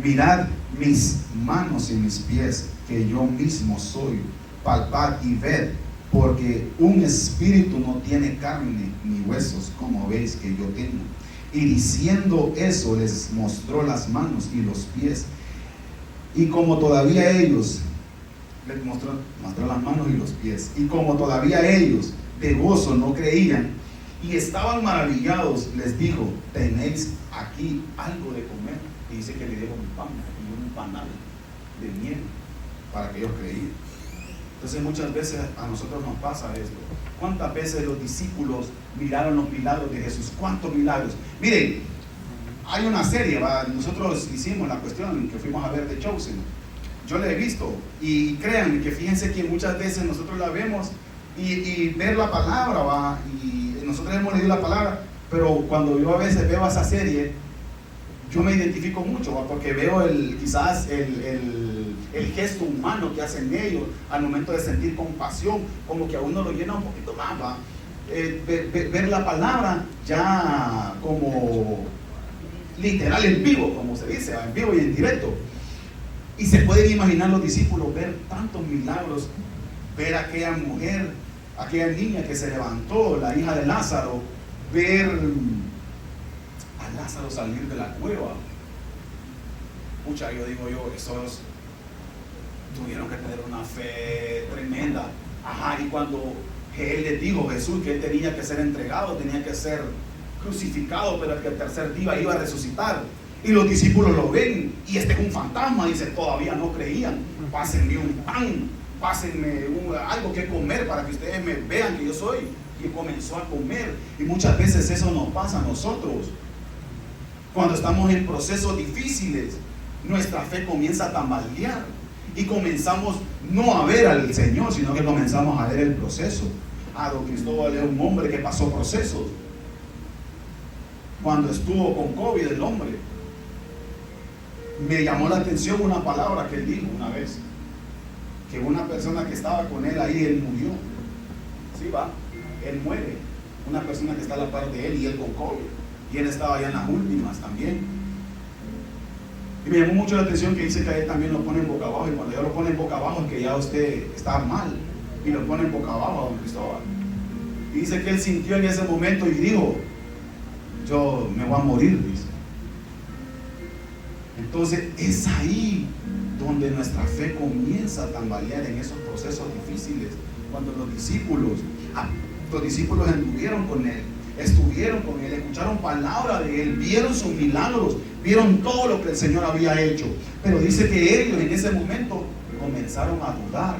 Speaker 1: Mirad mis manos y mis pies, que yo mismo soy. Palpad y ved, porque un espíritu no tiene carne ni huesos, como veis que yo tengo. Y diciendo eso, les mostró las manos y los pies. Y como todavía ellos, les mostró las manos y los pies. Y como todavía ellos de gozo no creían y estaban maravillados, les dijo, ¿tenéis aquí algo de comer? Y dice que le dieron un pan y un panal de miel para que ellos creían. Entonces muchas veces a nosotros nos pasa esto. ¿Cuántas veces los discípulos miraron los milagros de Jesús? ¿Cuántos milagros? Miren, hay una serie, nosotros hicimos la cuestión que fuimos a ver de Chosen. Yo la he visto y créanme que fíjense que muchas veces nosotros la vemos y ver la palabra, y nosotros hemos leído la palabra, pero cuando yo a veces veo esa serie, yo me identifico mucho, ¿va? Porque veo quizás el gesto humano que hacen ellos al momento de sentir compasión, como que a uno lo llena un poquito más, ¿va? Ver la palabra ya como literal en vivo, como se dice, en vivo y en directo. Y se pueden imaginar los discípulos ver tantos milagros, ver a aquella mujer, aquella niña que se levantó, la hija de Lázaro, ver a Lázaro salir de la cueva. Pucha, yo digo esos tuvieron que tener una fe tremenda. Ajá, y cuando él les dijo, Jesús, que él tenía que ser entregado, tenía que ser crucificado, pero que el tercer día iba a resucitar. Y los discípulos lo ven, y este es un fantasma, dice, todavía no creían. Pásenme un pan, pásenme algo que comer para que ustedes me vean que yo soy. Y comenzó a comer. Y muchas veces eso nos pasa a nosotros. Cuando estamos en procesos difíciles, nuestra fe comienza a tambalear. Y comenzamos no a ver al Señor, sino que comenzamos a ver el proceso. Don Cristóbal es un hombre que pasó procesos. Cuando estuvo con COVID el hombre, me llamó la atención una palabra que él dijo una vez, que una persona que estaba con él ahí, él murió. Sí, va, él muere. Una persona que está a la par de él y él con COVID. Y él estaba ya en las últimas también. Y me llamó mucho la atención que dice que a él también lo ponen boca abajo. Y cuando ya lo ponen boca abajo es que ya usted está mal. Y lo ponen boca abajo a don Cristóbal. Y dice que él sintió en ese momento y dijo, yo me voy a morir, dice. Entonces es ahí donde nuestra fe comienza a tambalear en esos procesos difíciles. Cuando los discípulos estuvieron con él, escucharon palabra de él, vieron sus milagros, vieron todo lo que el Señor había hecho. Pero dice que ellos en ese momento comenzaron a dudar.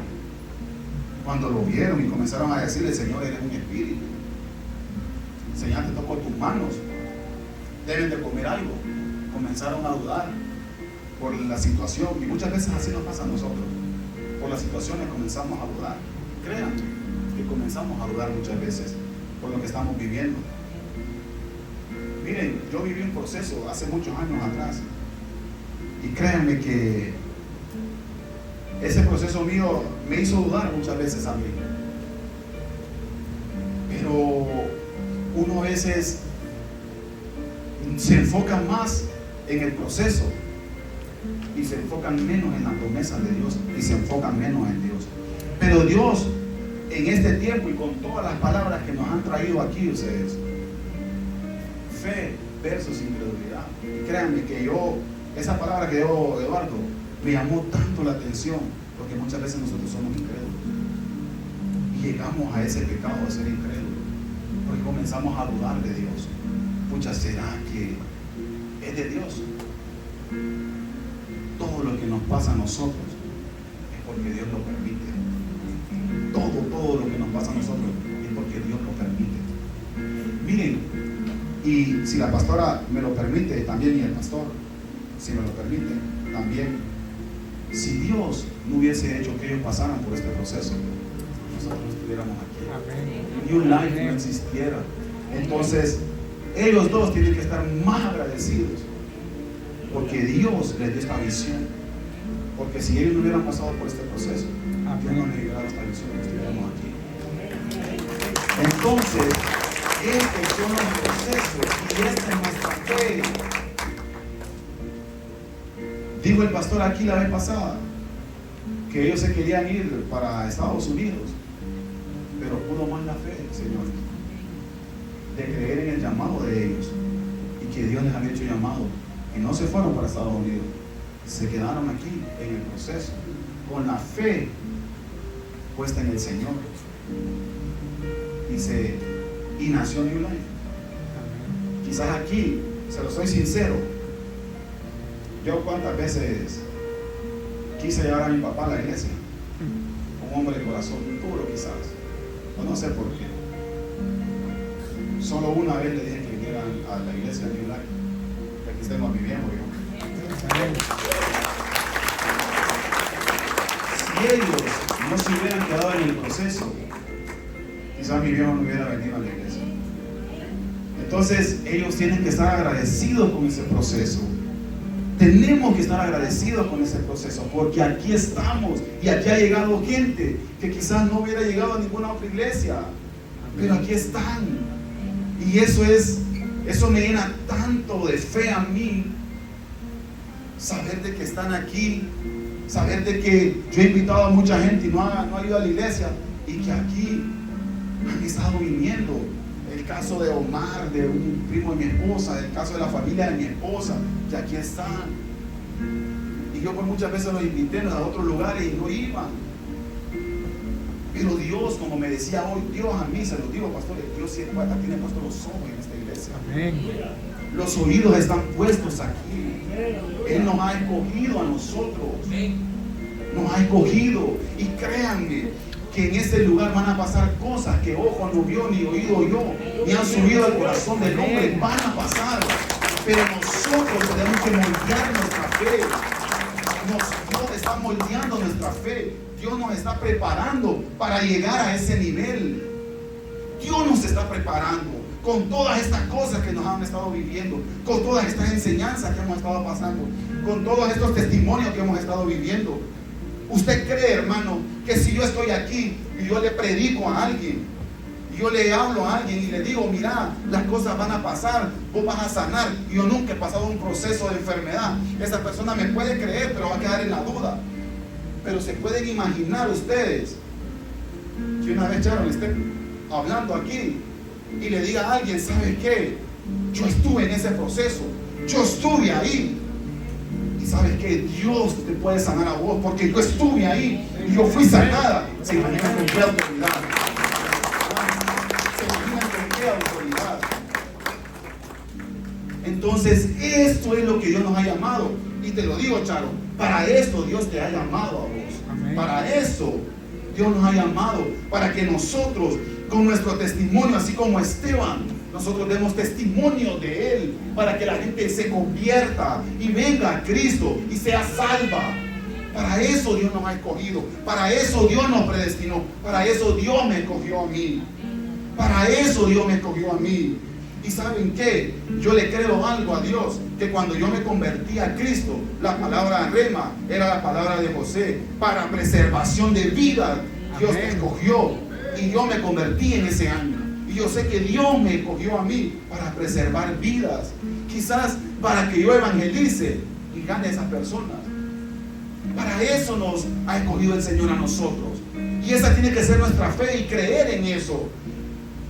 Speaker 1: Cuando lo vieron y comenzaron a decirle, Señor, eres un espíritu. Señor, te toco tus manos. Deben de comer algo. Comenzaron a dudar por la situación. Y muchas veces así nos pasa a nosotros. Por las situaciones comenzamos a dudar. Créanme que comenzamos a dudar muchas veces por lo que estamos viviendo. Miren, yo viví un proceso hace muchos años atrás. Y créanme que ese proceso mío me hizo dudar muchas veces a mí. Pero uno a veces se enfoca más en el proceso y se enfocan menos en las promesas de Dios y se enfocan menos en Dios. Pero Dios, en este tiempo y con todas las palabras que nos han traído aquí ustedes, fe versus incredulidad. Y créanme que esa palabra que dio Eduardo, me llamó tanto la atención, porque muchas veces nosotros somos incrédulos y llegamos a ese pecado de ser incrédulos, porque comenzamos a dudar de Dios. Pucha, ¿será que es de Dios? Todo lo que nos pasa a nosotros es porque Dios lo permite. Todo lo que nos pasa a nosotros es porque Dios lo permite. Miren, y si la pastora me lo permite también, y el pastor, si me lo permite también, si Dios no hubiese hecho que ellos pasaran por este proceso, nosotros no estuviéramos aquí. New Life no existiera. Entonces, ellos dos tienen que estar más agradecidos porque Dios les dio esta visión. Porque si ellos no hubieran pasado por este proceso, Dios no les hubiera dado esta visión, no estuviéramos aquí. Entonces, estos son los procesos y esta es nuestra fe. Dijo el pastor aquí la vez pasada que ellos se querían ir para Estados Unidos, pero pudo más la fe, Señor, de creer en el llamado de ellos y que Dios les había hecho llamado y no se fueron para Estados Unidos, se quedaron aquí en el proceso con la fe puesta en el Señor y nació New Life. Quizás aquí, se lo soy sincero, yo cuántas veces quise llevar a mi papá a la iglesia, un hombre de corazón puro quizás, o no sé por qué. Solo una vez le dije que vinieran a la iglesia de New Life, que aquí estemos viviendo yo. Si ellos no se hubieran quedado en el proceso, quizás mi viejo no hubiera venido a la iglesia. Entonces ellos tienen que estar agradecidos con ese proceso Tenemos que estar agradecidos con ese proceso, porque aquí estamos y aquí ha llegado gente que quizás no hubiera llegado a ninguna otra iglesia, pero aquí están. Y eso me llena tanto de fe a mí, saber de que están aquí, saber de que yo he invitado a mucha gente y no ha ido a la iglesia y que aquí han estado viniendo. El caso de Omar, de un primo de mi esposa, el caso de la familia de mi esposa, que aquí están. Y yo por muchas veces los invité a otros lugares y no iban. Pero Dios, como me decía hoy, Dios a mí, se los digo, pastores, Dios siempre tiene puesto los ojos en esta iglesia. Amén. Los oídos están puestos aquí. Él nos ha escogido a nosotros. Nos ha escogido. Y créanme que en este lugar van a pasar cosas que ojo no vio, ni oído yo, ni han subido al corazón del hombre. Van a pasar. Pero nosotros tenemos que moldear nuestra fe. Dios está moldeando nuestra fe. Dios nos está preparando para llegar a ese nivel. Dios nos está preparando con todas estas cosas que nos han estado viviendo, con todas estas enseñanzas que hemos estado pasando, con todos estos testimonios que hemos estado viviendo. ¿Usted cree, hermano, que si yo estoy aquí y yo le predico a alguien, yo le hablo a alguien y le digo, mira, las cosas van a pasar, vos vas a sanar, y yo nunca he pasado un proceso de enfermedad, esa persona me puede creer, pero va a quedar en la duda? Pero se pueden imaginar ustedes que una vez Sharon esté hablando aquí y le diga a alguien, ¿sabes qué? Yo estuve en ese proceso, yo estuve ahí. Y sabes que Dios te puede sanar a vos, porque yo estuve ahí y yo fui sanada. Se imaginan con qué autoridad. Se imaginan con qué autoridad. Entonces, esto es lo que Dios nos ha llamado. Y te lo digo, Charo, para esto Dios te ha llamado a vos. Amén. Para eso Dios nos ha llamado, para que nosotros, con nuestro testimonio, así como Esteban, nosotros demos testimonio de Él, para que la gente se convierta y venga a Cristo y sea salva. Para eso Dios nos ha escogido, para eso Dios nos predestinó, para eso Dios me escogió a mí, para eso Dios me escogió a mí. Y ¿saben qué? Yo le creo algo a Dios, que cuando yo me convertí a Cristo, la palabra rema era la palabra de José, para preservación de vida. Dios me escogió y yo me convertí en ese año. Y yo sé que Dios me escogió a mí para preservar vidas, quizás para que yo evangelice y gane a esas personas. Para eso nos ha escogido el Señor a nosotros. Y esa tiene que ser nuestra fe, y creer en eso,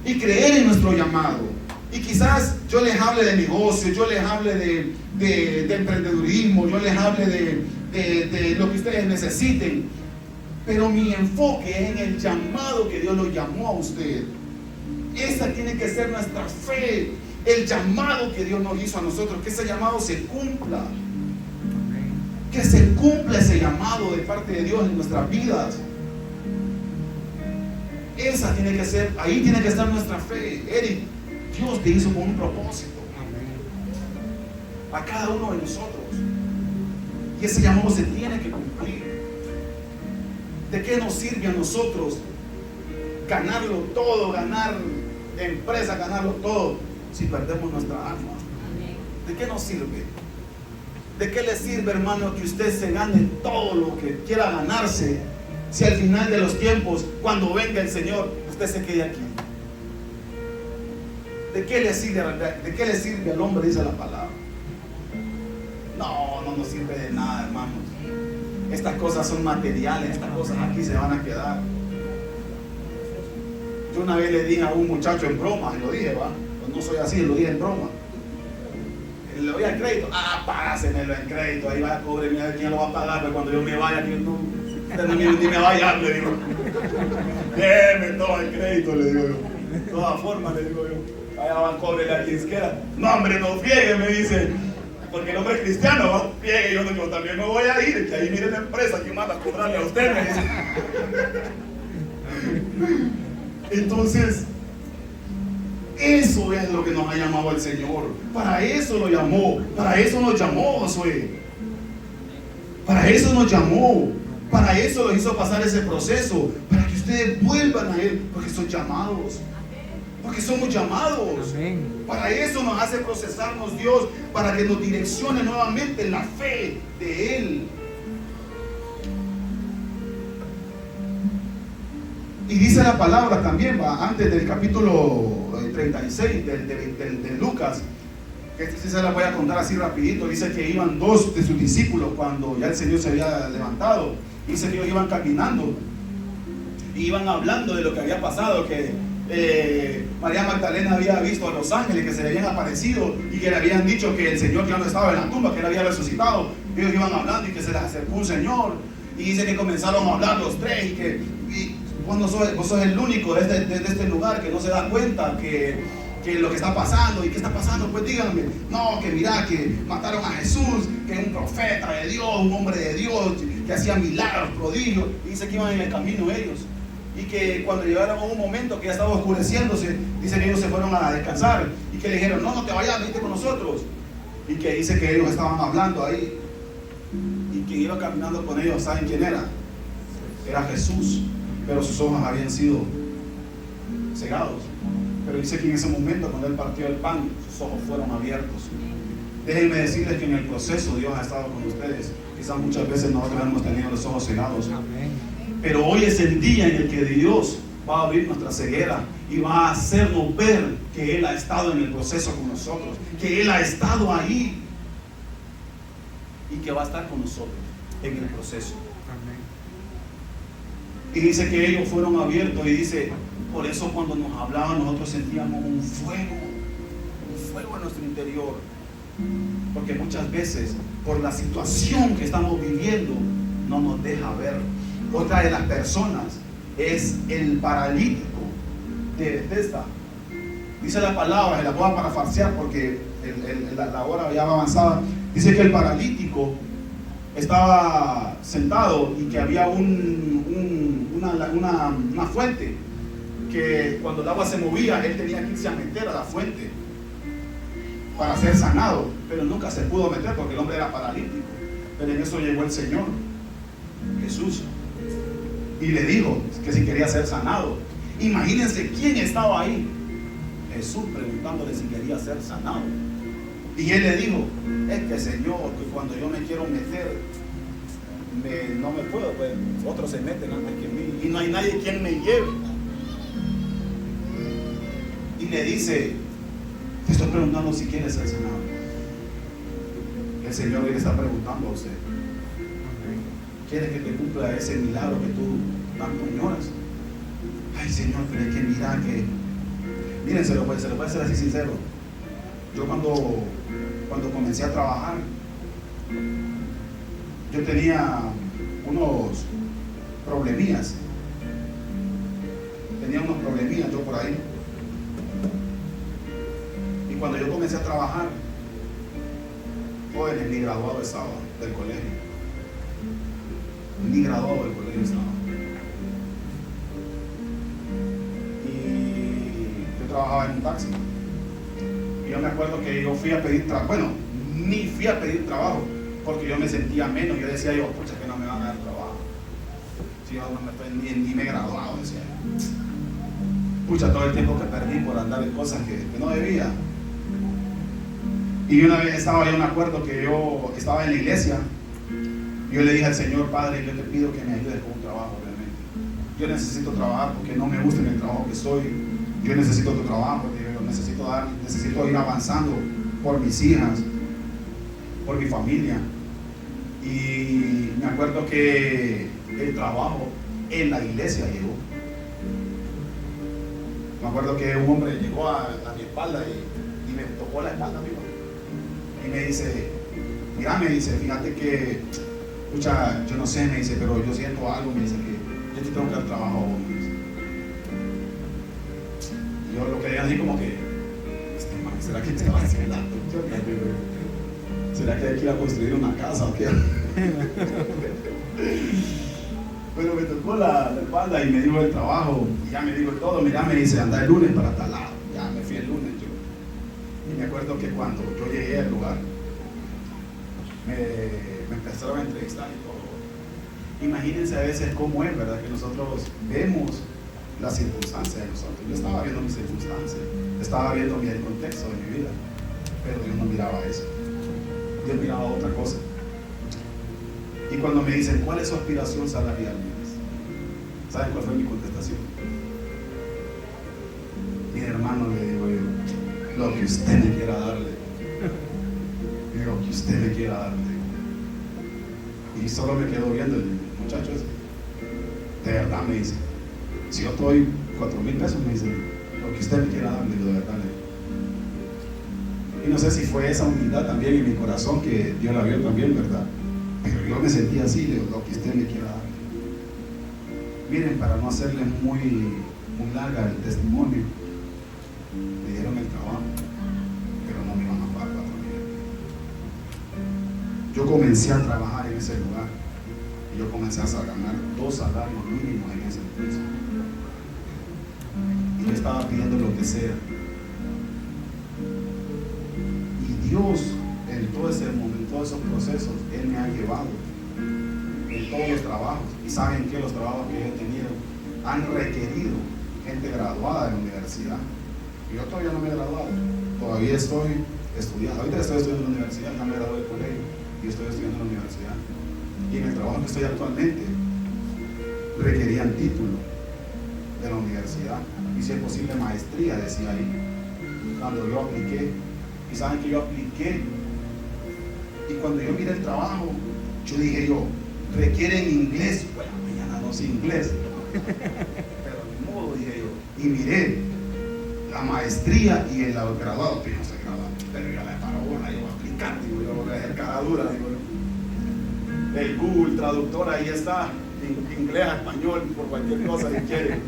Speaker 1: y creer en nuestro llamado. Y quizás yo les hable de negocio, yo les hable de emprendedurismo, yo les hable de lo que ustedes necesiten, pero mi enfoque es en el llamado que Dios lo llamó a usted. Esa tiene que ser nuestra fe, el llamado que Dios nos hizo a nosotros, que ese llamado se cumpla, que se cumpla ese llamado de parte de Dios en nuestras vidas. Esa tiene que ser, ahí tiene que estar nuestra fe. Eric, Dios te hizo con un propósito, a cada uno de nosotros, y ese llamado se tiene que cumplir. ¿De qué nos sirve a nosotros ganarlo todo, ganar empresa, ganarlo todo, si perdemos nuestra alma? ¿De qué nos sirve? ¿De qué le sirve, hermano, que usted se gane todo lo que quiera ganarse, si al final de los tiempos, cuando venga el Señor, usted se quede aquí? ¿De qué le sirve al hombre? Dice la palabra. No nos sirve de nada, hermanos. Estas cosas son materiales, estas cosas aquí se van a quedar. Yo una vez le dije a un muchacho en broma, y lo dije, ¿va? Pues no soy así, lo dije en broma. Le doy al crédito, págasemelo en crédito, ahí va a cobre, mira quién lo va a pagar, pero cuando yo me vaya, que no, ni me vaya, le digo. Déme todo el crédito, le digo yo. De todas formas, le digo yo. Allá va a cobrarle a quien quiera. No, hombre, no friegue, me dice. Porque el hombre es cristiano, ¿no? Friegue, yo también me voy a ir. Que ahí mire la empresa que manda a cobrarle a usted, me dice. Entonces, eso es lo que nos ha llamado el Señor. Para eso lo llamó. Para eso nos llamó Josué. Para eso nos llamó. Para eso lo hizo pasar ese proceso. Para que ustedes vuelvan a Él. Porque son llamados. Porque somos llamados.
Speaker 2: Amén.
Speaker 1: Para eso nos hace procesarnos Dios, para que nos direccione nuevamente en la fe de Él. Y dice la palabra también, antes del capítulo 36 de Lucas, que sí se la voy a contar así rapidito. Dice que iban dos de sus discípulos cuando ya el Señor se había levantado. Dice que ellos iban caminando y iban hablando de lo que había pasado, que María Magdalena había visto a los ángeles que se le habían aparecido y que le habían dicho que el Señor ya no estaba en la tumba, que él había resucitado. Ellos iban hablando y que se les acercó un Señor, y dice que comenzaron a hablar los tres, y que vos sos el único de este lugar que no se da cuenta que lo que está pasando. ¿Y qué está pasando? Pues díganme. No, que mira, que mataron a Jesús, que es un profeta de Dios, un hombre de Dios, que hacía milagros, prodigios. Y dice que iban en el camino ellos, y que cuando llegaron a un momento que ya estaba oscureciéndose, dice que ellos se fueron a descansar, y que le dijeron, no te vayas, vete con nosotros. Y que dice que ellos estaban hablando ahí, y quien iba caminando con ellos, ¿saben quién era? Era Jesús, pero sus ojos habían sido cegados. Pero dice que en ese momento, cuando él partió el pan, sus ojos fueron abiertos. Déjenme decirles que en el proceso Dios ha estado con ustedes. Quizás muchas veces nosotros hemos tenido los ojos cegados.
Speaker 2: Amén.
Speaker 1: Pero hoy es el día en el que Dios va a abrir nuestra ceguera y va a hacernos ver que Él ha estado en el proceso con nosotros, que Él ha estado ahí y que va a estar con nosotros en el proceso.
Speaker 2: Amén.
Speaker 1: Y dice que ellos fueron abiertos, y dice, por eso cuando nos hablaban nosotros sentíamos un fuego en nuestro interior, porque muchas veces por la situación que estamos viviendo no nos deja ver. Otra de las personas es el paralítico de Bethesda. Dice la palabra, se la voy a parafarsear porque la hora ya va avanzada. Dice que el paralítico estaba sentado y que había una fuente, que cuando el agua se movía él tenía que irse a meter a la fuente para ser sanado, pero nunca se pudo meter porque el hombre era paralítico. Pero en eso llegó el Señor Jesús y le dijo que si quería ser sanado. Imagínense quién estaba ahí. Jesús preguntándole si quería ser sanado. Y él le dijo, es que Señor, que cuando yo me quiero meter, no me puedo, pues otros se meten antes que mí y no hay nadie quien me lleve. Y le dice, te estoy preguntando si quieres ser sanado. El Señor hoy le está preguntando a usted, ¿quieres que te cumpla ese milagro que tú tanto añoras? Ay, Señor, pero es que mira que, miren, se lo puede ser así sincero. Yo cuando comencé a trabajar, yo tenía unos problemillas yo por ahí. Y cuando yo comencé a trabajar, jóvenes, ni graduado estaba del colegio. Ni graduado del colegio estaba. Y yo trabajaba en un taxi. Y yo me acuerdo que yo fui a pedir trabajo. Bueno, ni fui a pedir trabajo, porque yo me sentía menos. Yo decía pucha, que no me van a dar trabajo. Si yo no me estoy, ni me he graduado, decía yo. Pucha, todo el tiempo que perdí por andar en cosas que no debía. Y una vez yo me acuerdo que yo estaba en la iglesia. Y yo le dije al Señor, Padre, yo te pido que me ayudes con un trabajo realmente. Yo necesito trabajar porque no me gusta en el trabajo que estoy. Yo necesito tu trabajo, necesito ir avanzando por mis hijas, por mi familia. Y me acuerdo que el trabajo en la iglesia llegó. Me acuerdo que un hombre llegó a mi espalda y me tocó la espalda, amigo. Y me dice, mira, me dice, fíjate que, escucha, yo no sé, me dice, pero yo siento algo, me dice que yo te tengo que dar trabajo, me dice. Y yo lo quedé así como que, ¿será que te va a hacer el acto? ¿Será que hay que ir a construir una casa o qué? Bueno, me tocó la espalda y me dijo el trabajo, y ya me dijo todo, mira, me dice, anda el lunes para tal lado. Ya me fui el lunes yo. Y me acuerdo que cuando yo llegué al lugar, me empezaron a entrevistar y todo. Imagínense a veces cómo es, ¿verdad? Que nosotros vemos las circunstancias de nosotros. Yo estaba viendo mis circunstancias, estaba viendo el contexto de mi vida, pero Dios no miraba eso. Dios miraba otra cosa. Y cuando me dicen, ¿cuál es su aspiración salarial? ¿Saben cuál fue mi contestación? Mi hermano, le digo yo, lo que usted me quiera darle. Lo que usted me quiera darle. Y solo me quedo viendo el muchacho ese. De verdad me dice, si yo doy 4,000 pesos, me dice, lo que usted me quiera darle, de verdad le digo. Y no sé si fue esa humildad también en mi corazón que Dios la vio también, ¿verdad? Pero yo me sentía así, le digo, lo que usted me quiera dar. Miren, para no hacerle muy larga el testimonio, me dieron el trabajo, pero no me iban a pagar 4,000. Yo comencé a trabajar en ese lugar y yo comencé a ganar 2 salarios mínimos en ese entonces. Y yo estaba pidiendo lo que sea. Y Dios, en todo ese momento, en todos esos procesos, Él me ha llevado en todos los trabajos. Y saben que los trabajos que yo he tenido han requerido gente graduada de la universidad. Y yo todavía no me he graduado, todavía estoy estudiando. Ahorita estoy estudiando en la universidad, ya me gradué del colegio y estoy estudiando en la universidad. Y en el trabajo que estoy actualmente requerían título de la universidad y si es posible maestría, decía ahí. Cuando yo apliqué, y saben que yo apliqué, y cuando yo miré el trabajo, yo dije requieren inglés. Bueno, mañana no sé inglés, pero de modo, dije yo. Y miré la maestría y el graduado, que no se graduado, pero yo la paro bola, yo voy a aplicar, digo yo, voy a dejar cara dura, digo yo. El Google Traductor ahí está, inglés a español, por cualquier cosa que quieren.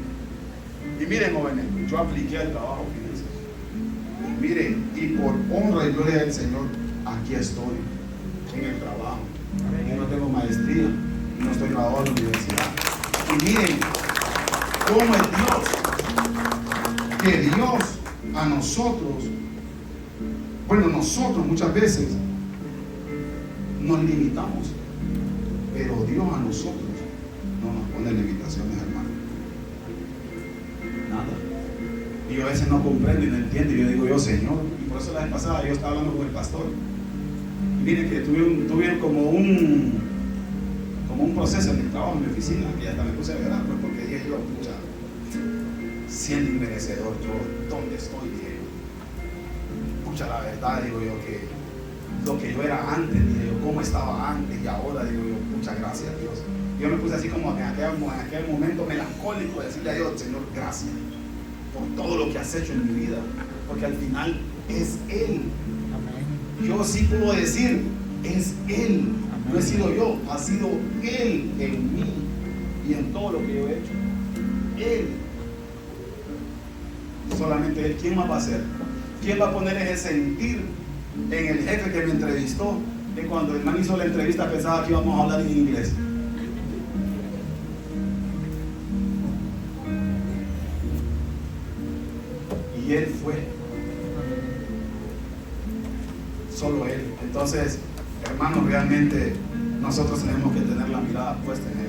Speaker 1: Y miren, jóvenes, yo apliqué al trabajo, fíjense. Y miren, y por honra y gloria del Señor, aquí estoy, en el trabajo. Yo no tengo maestría, no estoy graduado en la universidad. Y miren cómo es Dios, que Dios a nosotros, bueno, nosotros muchas veces nos limitamos, pero Dios a nosotros no nos pone limitaciones, hermano. Nada. Y yo a veces no comprendo y no entiendo, y yo digo Señor, y por eso la vez pasada yo estaba hablando con el pastor. Miren que tuve como un proceso en el trabajo, en mi oficina, que hasta me puse a llorar, pues, porque dije yo, pucha, siendo inmerecedor, yo, ¿dónde estoy? Dije yo, pucha, la verdad, digo yo, que lo que yo era antes, dije yo, cómo estaba antes y ahora, digo yo, muchas gracias a Dios. Yo me puse así como en aquel momento melancólico, de decirle a Dios, Señor, gracias por todo lo que has hecho en mi vida, porque al final es Él. Yo sí puedo decir, es Él, no he sido yo, ha sido Él en mí y en todo lo que yo he hecho. Él, solamente Él. ¿Quién más va a hacer? ¿Quién va a poner ese sentir en el jefe que me entrevistó? Que cuando el man hizo la entrevista pensaba que íbamos a hablar en inglés. Y Él fue. Solo Él. Entonces, hermanos, realmente nosotros tenemos que tener la mirada puesta en Él.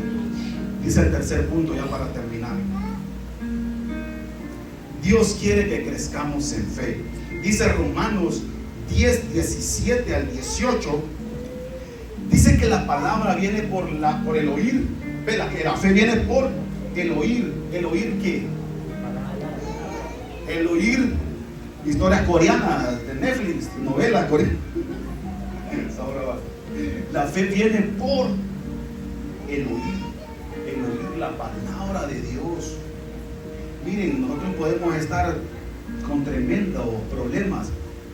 Speaker 1: Dice el tercer punto, ya para terminar. Dios quiere que crezcamos en fe. Dice Romanos 10, 17 al 18. Dice que la palabra viene por el oír. La fe viene por el oír. ¿El oír qué? El oír historias coreanas de Netflix, novelas coreanas. La fe viene por el oír la palabra de Dios. Miren, nosotros podemos estar con tremendos problemas,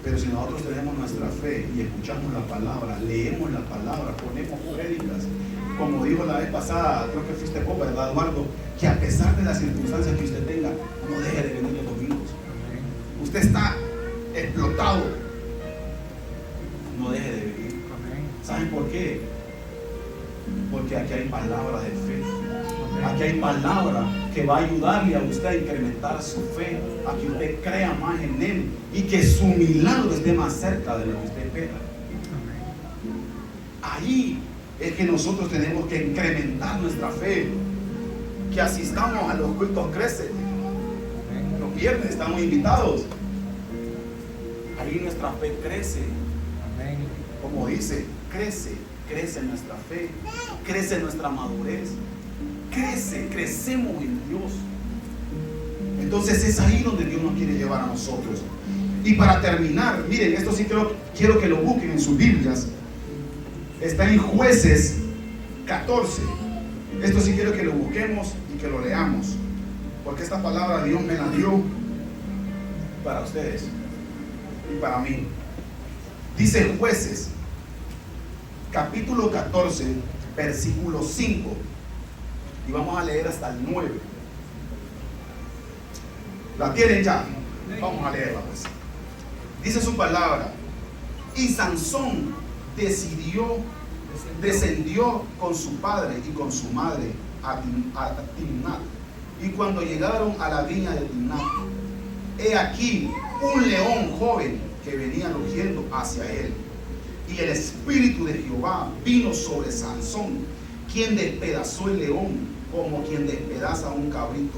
Speaker 1: pero si nosotros tenemos nuestra fe y escuchamos la palabra, leemos la palabra, ponemos prédicas, como dijo la vez pasada, creo que fuiste vos, ¿verdad, Eduardo? Que a pesar de las circunstancias que usted tenga, no deje de venir los domingos. Usted está explotado, no deje de venir. ¿Saben por qué? Porque aquí hay palabra de fe. Aquí hay palabra que va a ayudarle a usted a incrementar su fe, a que usted crea más en Él y que su milagro esté más cerca de lo que usted espera. Ahí es que nosotros tenemos que incrementar nuestra fe, que asistamos a los cultos, viernes, estamos invitados. Ahí nuestra fe crece.
Speaker 2: Amén.
Speaker 1: Como dice, crece nuestra fe, crece nuestra madurez, crecemos en Dios. Entonces es ahí donde Dios nos quiere llevar a nosotros. Y para terminar, miren, esto sí quiero que lo busquen en sus Biblias. Está en Jueces 14. Esto sí quiero que lo busquemos y que lo leamos, porque esta palabra Dios me la dio para ustedes y para mí. Dice Jueces capítulo 14 versículo 5, y vamos a leer hasta el 9. ¿La tienen ya? Vamos a leerla pues. Dice su palabra: y Sansón descendió con su padre y con su madre a Timnat. Y cuando llegaron a la viña de Timnat, he aquí un león joven que venía rugiendo hacia él. Y el espíritu de Jehová vino sobre Sansón, quien despedazó el león como quien despedaza un cabrito,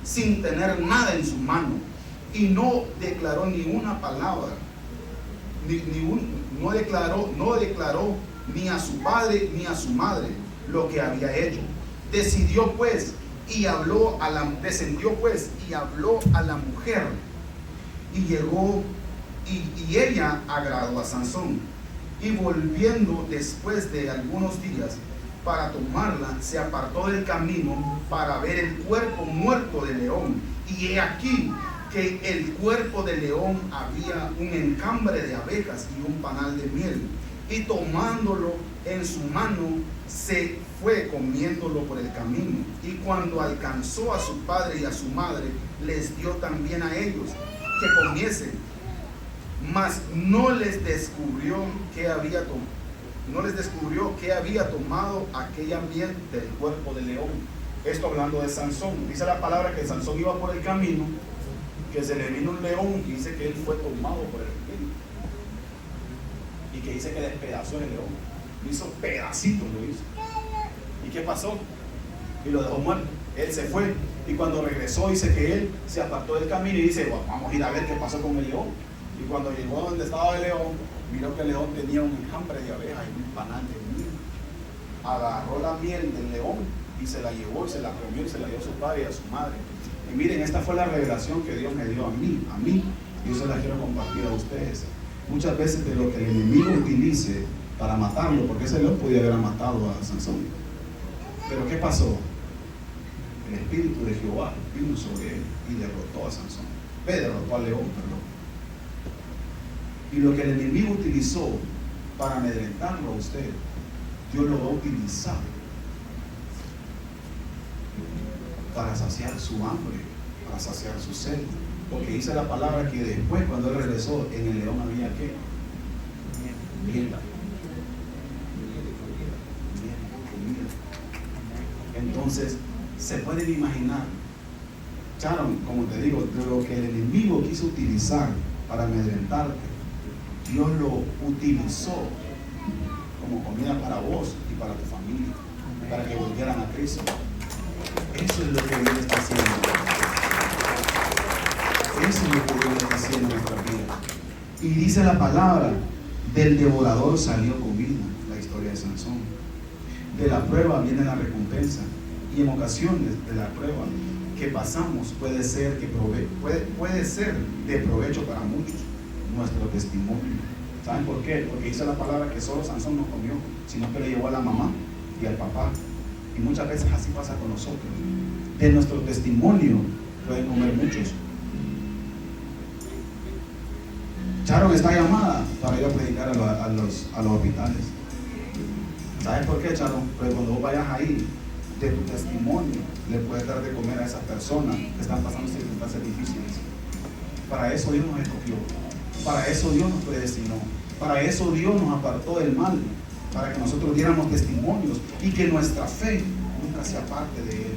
Speaker 1: sin tener nada en su mano, y no declaró ni una palabra, no declaró ni a su padre ni a su madre lo que había hecho. Descendió pues y habló a la mujer, y llegó, y ella agradó a Sansón, y volviendo después de algunos días para tomarla, se apartó del camino para ver el cuerpo muerto del león. Y he aquí que el cuerpo del león había un encambre de abejas y un panal de miel. Y tomándolo en su mano, se fue comiéndolo por el camino. Y cuando alcanzó a su padre y a su madre, les dio también a ellos que comiesen. Mas no les descubrió que había tomado aquella miel del cuerpo del león. Esto hablando de Sansón. Dice la palabra que Sansón iba por el camino, que se le vino un león, y dice que él fue tomado por el espíritu, y que dice que despedazó el león, lo hizo pedacitos, lo hizo. ¿Y qué pasó? Y lo dejó muerto. Él se fue, y cuando regresó dice que él se apartó del camino y dice: bueno, vamos a ir a ver qué pasó con el león. Y cuando llegó donde estaba el león, miró que el león tenía un enjambre de abejas y un panal de miel. Agarró la miel del león y se la llevó y se la comió y se la dio a su padre y a su madre. Y miren, esta fue la revelación que Dios me dio a mí, y yo se la quiero compartir a ustedes. Muchas veces de lo que el enemigo utilice para matarlo, porque ese león podía haber matado a Sansón. Pero ¿qué pasó? El espíritu de Jehová vino sobre él y derrotó a Sansón. Derrotó al león, perdón. Y lo que el enemigo utilizó para amedrentarlo a usted, Dios lo va a utilizar para saciar su hambre, para saciar su sed. Porque dice la palabra que después, cuando él regresó, en el león había ¿qué? Miel. Entonces, se pueden imaginar, Sharon, como te digo, de lo que el enemigo quiso utilizar para amedrentarte, Dios lo utilizó como comida para vos y para tu familia, para que volvieran a Cristo. Eso es lo que Dios está haciendo. Eso es lo que Dios está haciendo en nuestra vida. Y dice la palabra: del devorador salió comida, la historia de Sansón. De la prueba viene la recompensa. Y en ocasiones de la prueba que pasamos puede ser de provecho para muchos nuestro testimonio. ¿Saben por qué? Porque dice la palabra que solo Sansón no comió, sino que le llevó a la mamá y al papá. Y muchas veces así pasa con nosotros. De nuestro testimonio pueden comer muchos. Sharon está llamada para ir a predicar a los hospitales. ¿Sabes por qué, Sharon? Porque cuando vos vayas ahí, de tu testimonio le puedes dar de comer a esas personas que están pasando circunstancias difíciles. Para eso Dios nos escogió, para eso Dios nos predestinó, para eso Dios nos apartó del mal, para que nosotros diéramos testimonios y que nuestra fe nunca sea parte de Él.